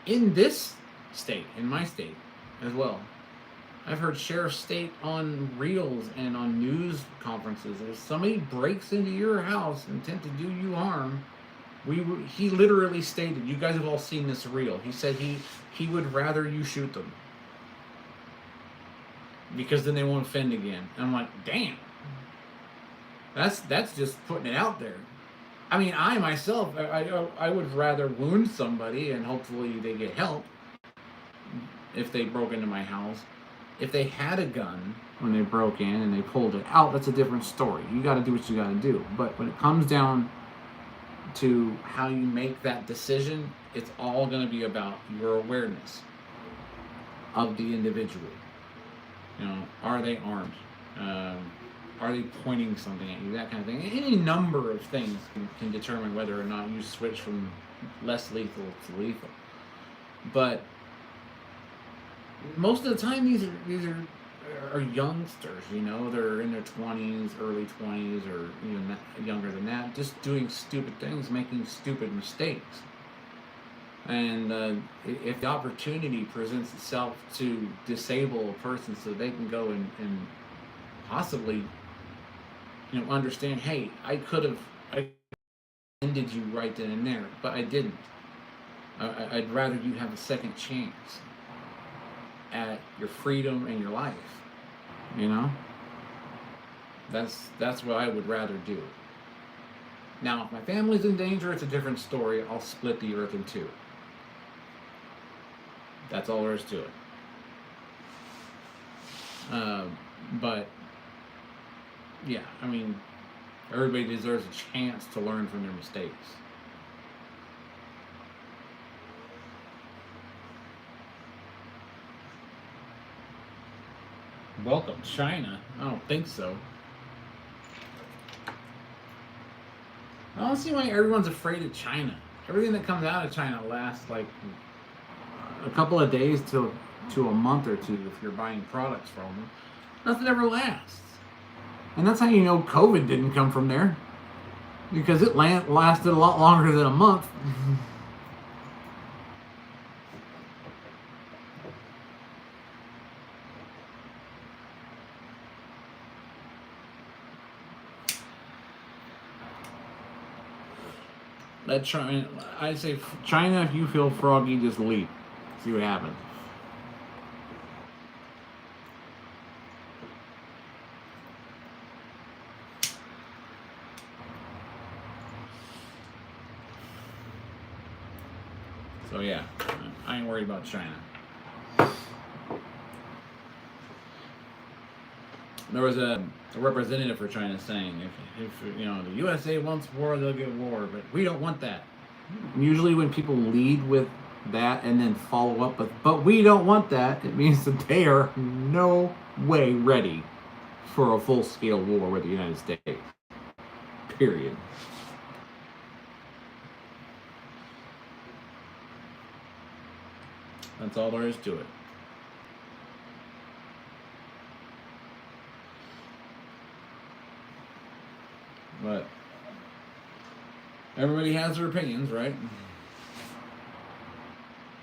in this state, in my state as well. I've heard sheriffs state on reels and on news conferences that if somebody breaks into your house intent to do you harm, he literally stated, you guys have all seen this reel. He said he would rather you shoot them because then they won't offend again. And I'm like, damn. That's just putting it out there. I mean, I myself, I would rather wound somebody and hopefully they get help if they broke into my house. If they had a gun when they broke in and they pulled it out, that's a different story. You got to do what you got to do. But when it comes down to how you make that decision, it's all going to be about your awareness of the individual. Are they armed? Are they pointing something at you? That kind of thing. Any number of things can determine whether or not you switch from less lethal to lethal. But most of the time, these are youngsters. They're in their 20s, early 20s, or even younger than that, just doing stupid things, making stupid mistakes. And if the opportunity presents itself to disable a person so they can go and possibly understand, hey, I ended you right then and there, but I didn't. I'd rather you have a second chance at your freedom and your life. That's what I would rather do. Now, if my family's in danger, it's a different story. I'll split the earth in two. That's all there is to it. But yeah, I mean, Everybody deserves a chance to learn from their mistakes. Welcome, China. I don't think so. I don't see why everyone's afraid of China. Everything that comes out of China lasts like a couple of days to a month or two if you're buying products from them. Nothing ever lasts. And that's how you know COVID didn't come from there. Because it lasted a lot longer than a month. Let China, I say China, if you feel froggy, just leave. See what happens. So yeah, I ain't worried about China. There was a representative for China saying, if you know the USA wants war, they'll get war, but we don't want that. Usually, when people lead with that and then follow up with, but we don't want that, it means that they are no way ready for a full-scale war with the United States. Period. That's all there is to it. But everybody has their opinions, right?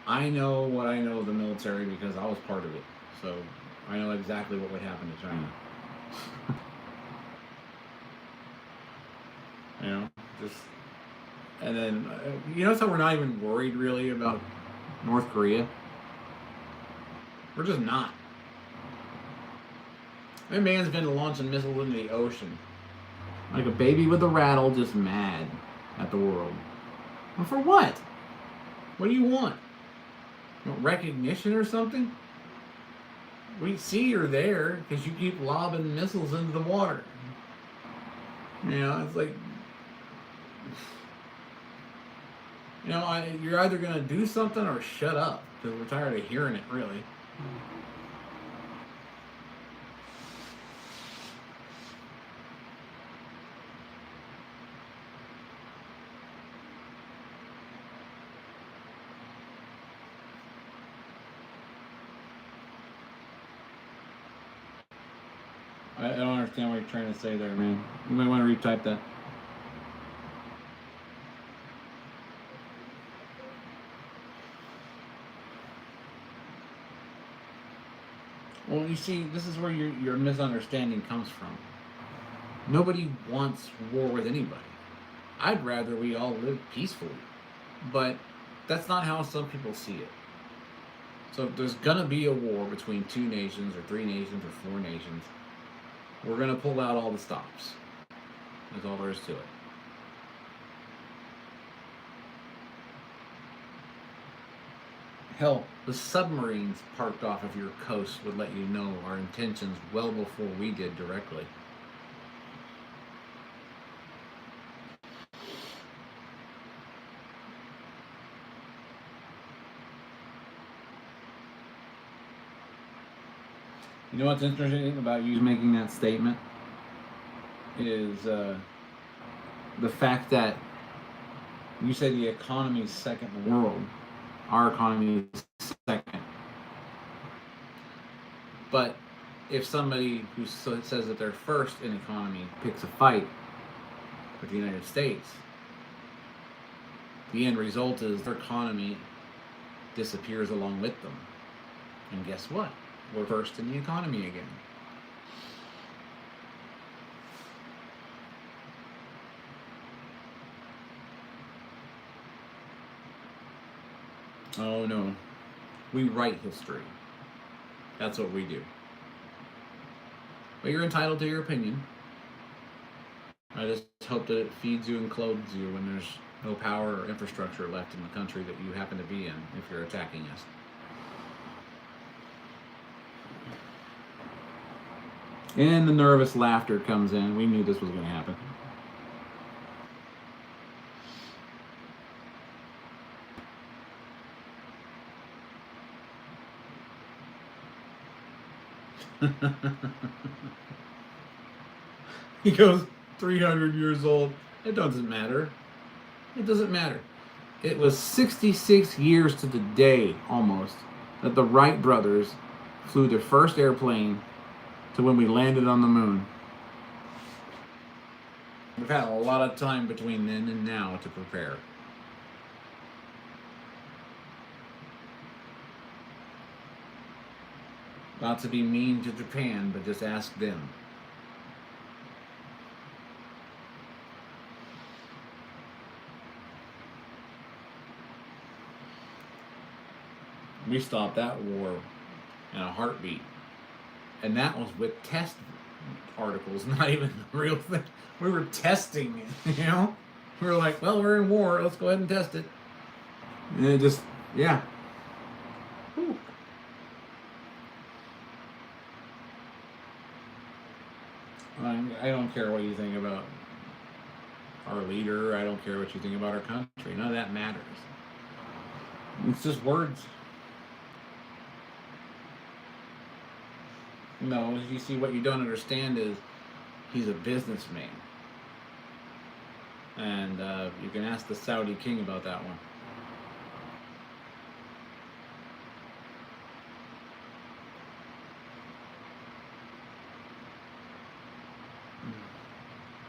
I know what I know of the military because I was part of it. So I know exactly what would happen to China. You know, just, and then, you know, so we're not even worried really about North Korea. We're just not. That man's been launching missiles into the ocean. Like a baby with a rattle, just mad at the world. Well, for what? What do you want? You want recognition or something? We see you're there because you keep lobbing missiles into the water. You know, it's like, you know, you're either going to do something or shut up because we're tired of hearing it, really. I don't understand what you're trying to say there, man. You might want to retype that. Well, you see, this is where your misunderstanding comes from. Nobody wants war with anybody. I'd rather we all live peacefully. But that's not how some people see it. So if there's going to be a war between 2 nations or 3 nations or 4 nations, we're going to pull out all the stops. That's all there is to it. Hell, the submarines parked off of your coast would let you know our intentions well before we did directly. You know what's interesting about you making that statement is the fact that you say the economy is second world. Our economy is second. But if somebody who says that they're first in economy picks a fight with the United States, the end result is their economy disappears along with them. And guess what? We're first in the economy again. Oh no. We write history. That's what we do. But you're entitled to your opinion. I just hope that it feeds you and clothes you when there's no power or infrastructure left in the country that you happen to be in if you're attacking us. And the nervous laughter comes in. We knew this was going to happen. He goes 300 years old. It doesn't matter. It doesn't matter. It was 66 years to the day, almost, that the Wright brothers flew their first airplane to when we landed on the moon. We've had a lot of time between then and now to prepare. Not to be mean to Japan, but just ask them. We stopped that war in a heartbeat. And that was with test articles, not even the real thing. We were testing it, you know? We were like, well, we're in war, let's go ahead and test it. And it just, yeah. Whew. I don't care what you think about our leader. I don't care what you think about our country. None of that matters. It's just words. No, you see, what you don't understand is he's a businessman. And you can ask the Saudi king about that one.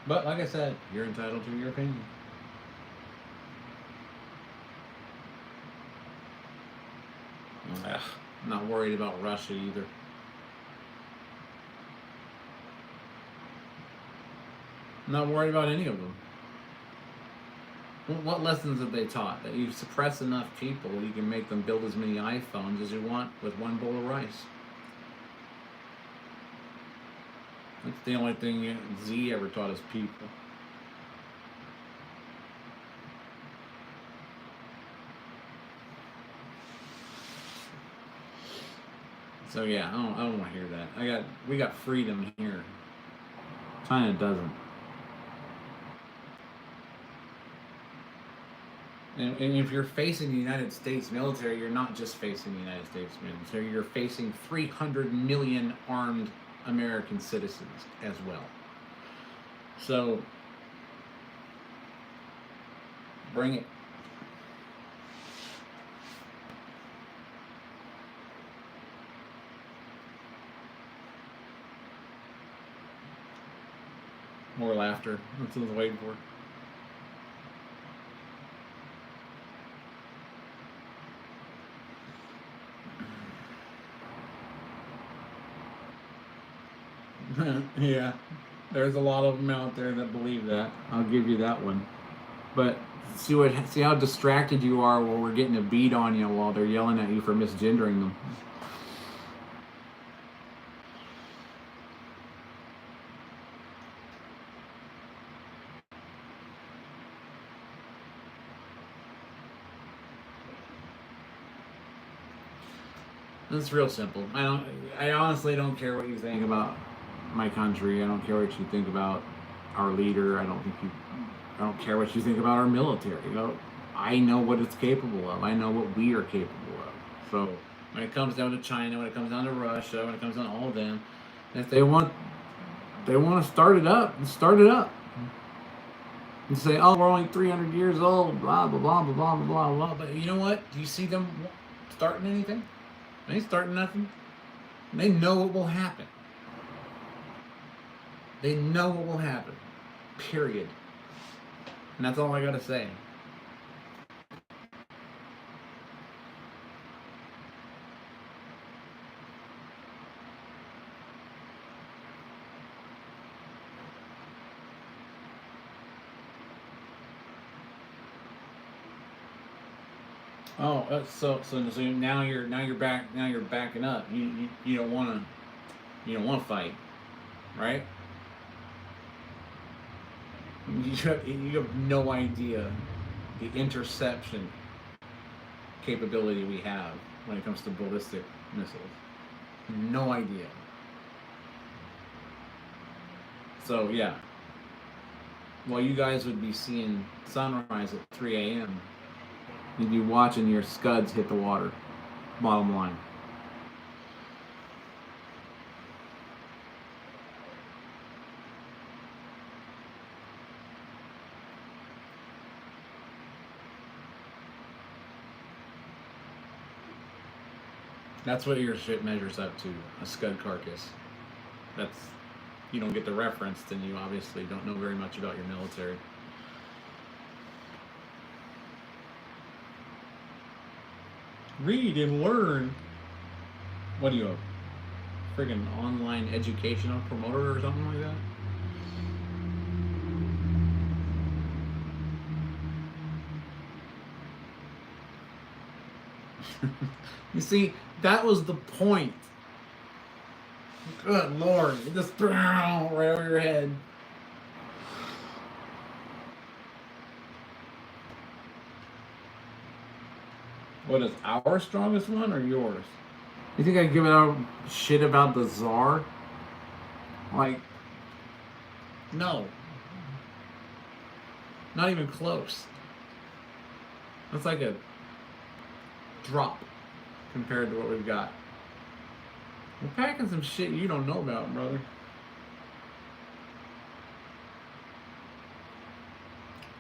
But like I said, you're entitled to your opinion. Ugh, I'm not worried about Russia either. I'm not worried about any of them. What lessons have they taught? That you suppress enough people, you can make them build as many iPhones as you want with one bowl of rice. That's the only thing Z ever taught his people. So yeah, I don't want to hear that. We got freedom here. China doesn't. And if you're facing the United States military, you're not just facing the United States military. You're facing 300 million armed American citizens as well. So, bring it. More laughter. That's what I was waiting for. Yeah, there's a lot of them out there that believe that. I'll give you that one. But see how distracted you are while we're getting a beat on you while they're yelling at you for misgendering them. It's real simple. I honestly don't care what you think about my country. I don't care what you think about our leader. I don't care what you think about our military. You know, I know what it's capable of. I know what we are capable of. So when it comes down to China, when it comes down to Russia, when it comes down to all of them, if they want to start it up, start it up. And say, oh, we're only 300 years old, blah, blah, blah, blah, blah, blah, blah. But you know what? Do you see them starting anything? They ain't starting nothing. They know what will happen. They know what will happen. Period. And that's all I gotta say. Oh, so now you're backing up. You don't want to fight, right? You have no idea the interception capability we have when it comes to ballistic missiles. No idea. So yeah, while you guys would be seeing sunrise at 3 a.m., you'd be watching your scuds hit the water. Bottom line. That's what your shit measures up to, a scud carcass. That's, you don't get the reference, then you obviously don't know very much about your military. Read and learn. What are you, a friggin' online educational promoter or something like that? You see, that was the point. Good Lord, it just right over your head. What is our strongest one or yours? You think I give a shit about the Tsar? Like, no. Not even close. That's like a drop compared to what we've got. We're packing some shit you don't know about, brother.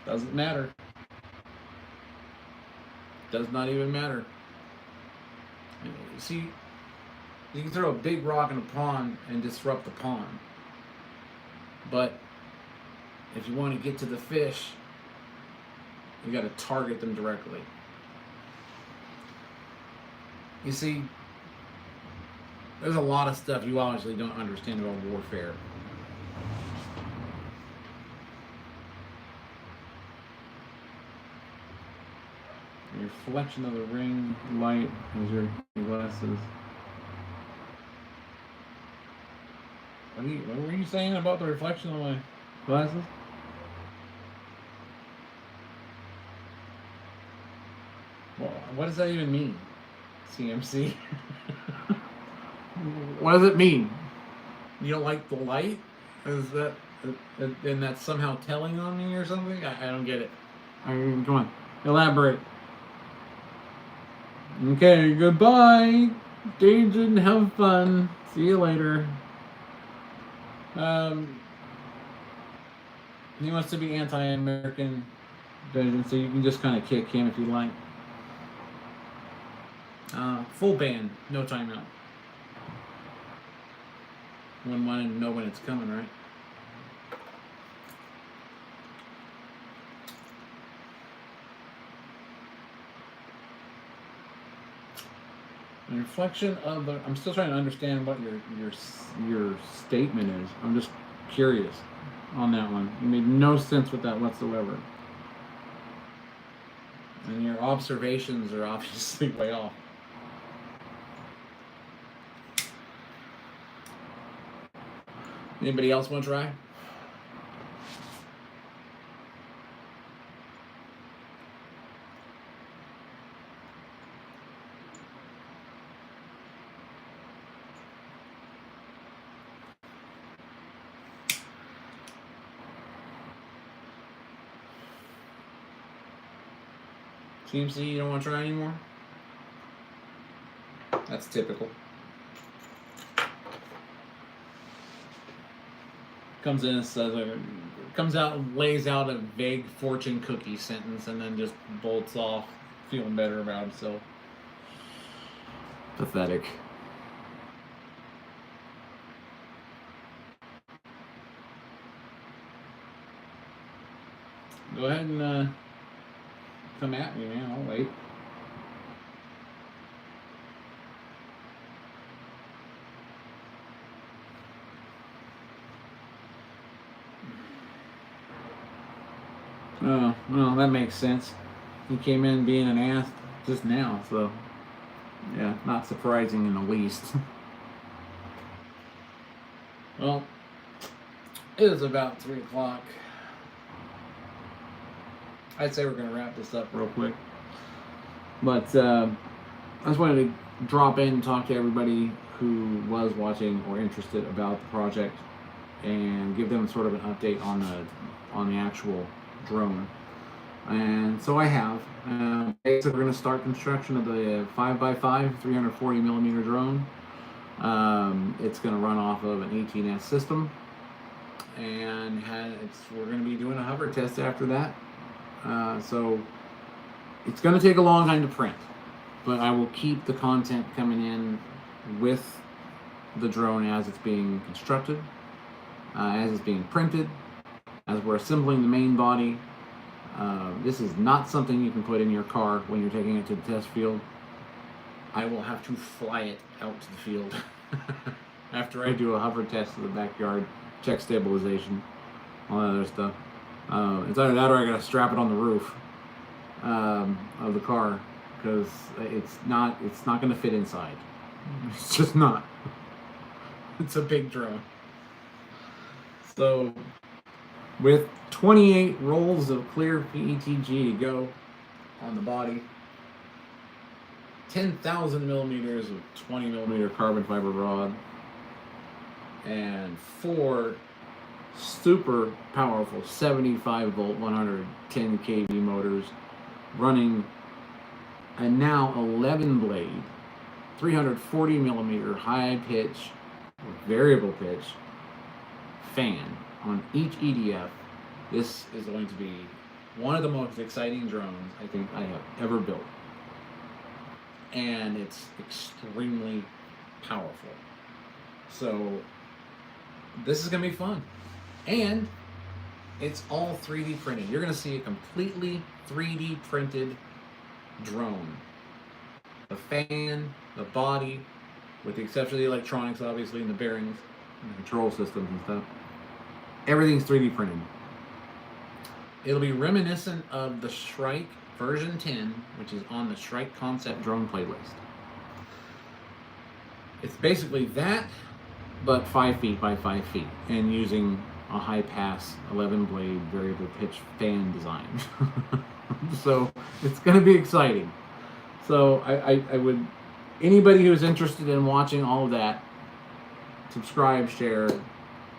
Doesn't matter. Does not even matter. You see, you can throw a big rock in a pond and disrupt the pond. But if you want to get to the fish, you got to target them directly. You see, there's a lot of stuff you obviously don't understand about warfare. The reflection of the ring light as your glasses. What were you saying about the reflection of my glasses? Well, what does that even mean? CMC? What does it mean? You don't like the light? Is that, and that's somehow telling on me or something? I don't get it. I mean, come on, elaborate. Okay, goodbye. Danger, have fun. See you later. He wants to be anti-American, so you can just kind of kick him if you like. Full ban, no timeout. Wouldn't want to know when it's coming, right? The reflection of the. I'm still trying to understand what your statement is. I'm just curious on that one. You made no sense with that whatsoever. And your observations are obviously way off. Anybody else want to try? CMC, you don't want to try anymore? That's typical. Comes in and says, comes out and lays out a vague fortune cookie sentence and then just bolts off, feeling better about himself. Pathetic. Go ahead and come at me, man. I'll wait. Oh, well, that makes sense. He came in being an ass just now, so yeah, not surprising in the least. Well, it is about 3 o'clock. I'd say we're going to wrap this up real quick. But I just wanted to drop in and talk to everybody who was watching or interested about the project and give them sort of an update on the actual drone. And so I have. So we're going to start construction of the 5x5 340 millimeter drone. It's going to run off of an 18S system, and we're going to be doing a hover test after that. So it's going to take a long time to print. but I will keep the content coming in with the drone as it's being constructed, as it's being printed, as we're assembling the main body. This is not something you can put in your car when you're taking it to the test field. I will have to fly it out to the field after I do a hover test in the backyard, check stabilization, all that other stuff. It's either that or I gotta strap it on the roof of the car, because it's not going to fit inside. It's just not. It's a big drone. So with 28 rolls of clear PETG to go on the body, 10,000 millimeters of 20 millimeter carbon fiber rod, and 4 super powerful 75 volt 110 kV motors running a now 11 blade 340 millimeter high pitch or variable pitch fan on each EDF. This is going to be one of the most exciting drones I think I have ever built, and it's extremely powerful. So this is gonna be fun, and it's all 3D printed. You're gonna see a completely 3D printed drone. The fan, the body, with the exception of the electronics, obviously, and the bearings, and the control systems and stuff. Everything's 3D printed. It'll be reminiscent of the Shrike version 10, which is on the Shrike Concept Drone playlist. It's basically that, but 5 feet by 5 feet, and using a high pass 11 blade variable pitch fan design. So it's going to be exciting. So I would, anybody who's interested in watching all of that, subscribe, share,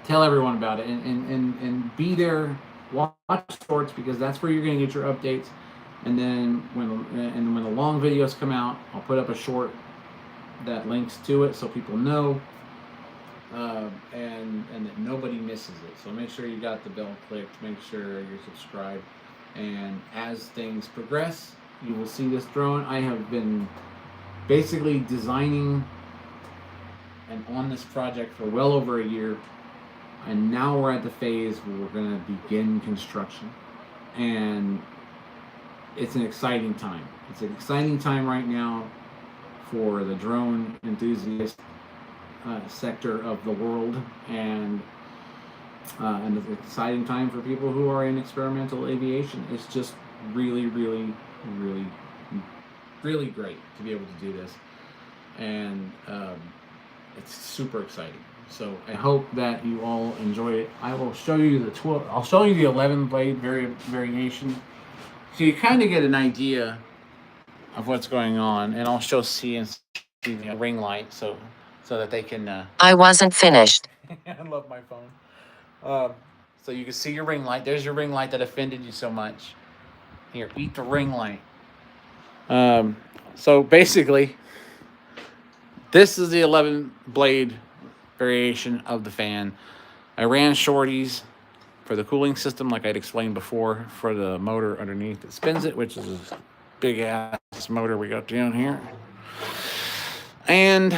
tell everyone about it, and be there, watch shorts, because that's where you're going to get your updates. And then when the long videos come out, I'll put up a short that links to it so people know, and that nobody misses it. So make sure you got the bell clicked, make sure you're subscribed, and as things progress, you will see this drone. I have been basically designing and on this project for well over a year, and now we're at the phase where we're going to begin construction, and it's an exciting time. It's an exciting time right now for the drone enthusiast sector of the world, and it's an exciting time for people who are in experimental aviation. It's just really, really, really, really great to be able to do this, and it's super exciting. So I hope that you all enjoy it. I will show you the 12. I'll show you the 11 blade variation, so you kind of get an idea of what's going on, and I'll show C and C the ring light so that they can. I wasn't finished. I love my phone. So you can see your ring light. There's your ring light that offended you so much. Here, eat the ring light. So basically, this is the 11 blade variation of the fan. I ran shorties for the cooling system, like I'd explained before, for the motor underneath that spins it, which is a big ass motor we got down here. And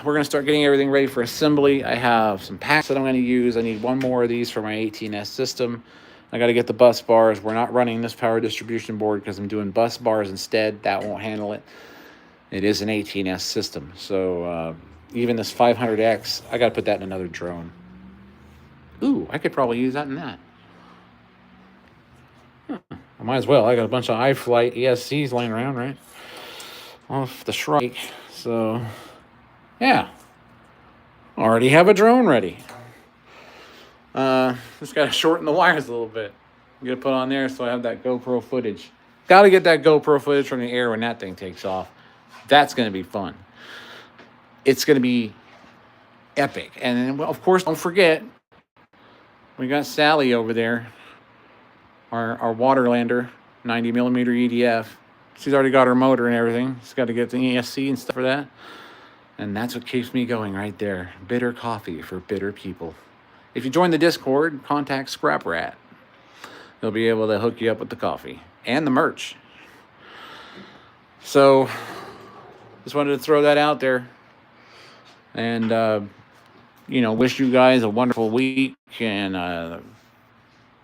we're going to start getting everything ready for assembly. I have some packs that I'm going to use. I need one more of these for my 18S system. I got to get the bus bars. We're not running this power distribution board because I'm doing bus bars instead. That won't handle it. It is an 18S system. So even this 500X, I got to put that in another drone. Ooh, I could probably use that in that. I might as well. I got a bunch of iFlight ESCs laying around, right? Off the Shrike. So, yeah. Already have a drone ready. Just got to shorten the wires a little bit. I'm going to put on there so I have that GoPro footage. Got to get that GoPro footage from the air when that thing takes off. That's going to be fun. It's going to be epic. And then, well, of course, don't forget, we got Sally over there, our Waterlander 90 millimeter EDF. She's already got her motor and everything. She's got to get the ESC and stuff for that. And that's what keeps me going right there. Bitter coffee for bitter people. If you join the Discord, contact Scrap Rat. They'll be able to hook you up with the coffee and the merch. So just wanted to throw that out there. And, you know, wish you guys a wonderful week and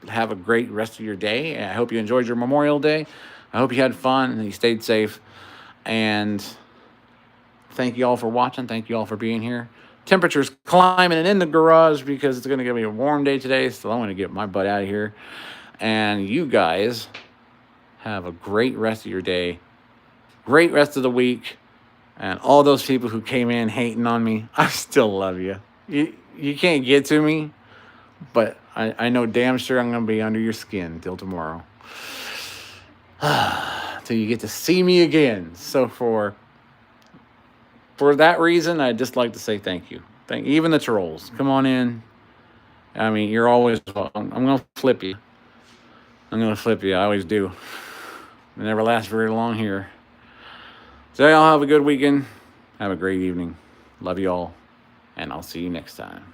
have a great rest of your day. I hope you enjoyed your Memorial Day. I hope you had fun and you stayed safe. And thank you all for watching. Thank you all for being here. Temperature's climbing and in the garage because it's going to be a warm day today. So I'm going to get my butt out of here. And you guys have a great rest of your day. Great rest of the week. And all those people who came in hating on me, I still love you. You can't get to me, but I know damn sure I'm going to be under your skin till tomorrow. Till you get to see me again. So for that reason, I'd just like to say thank you. Even the trolls. Come on in. I mean, you're always welcome. I'm going to flip you. I always do. It never lasts very long here. So y'all have a good weekend. Have a great evening. Love you all. And I'll see you next time.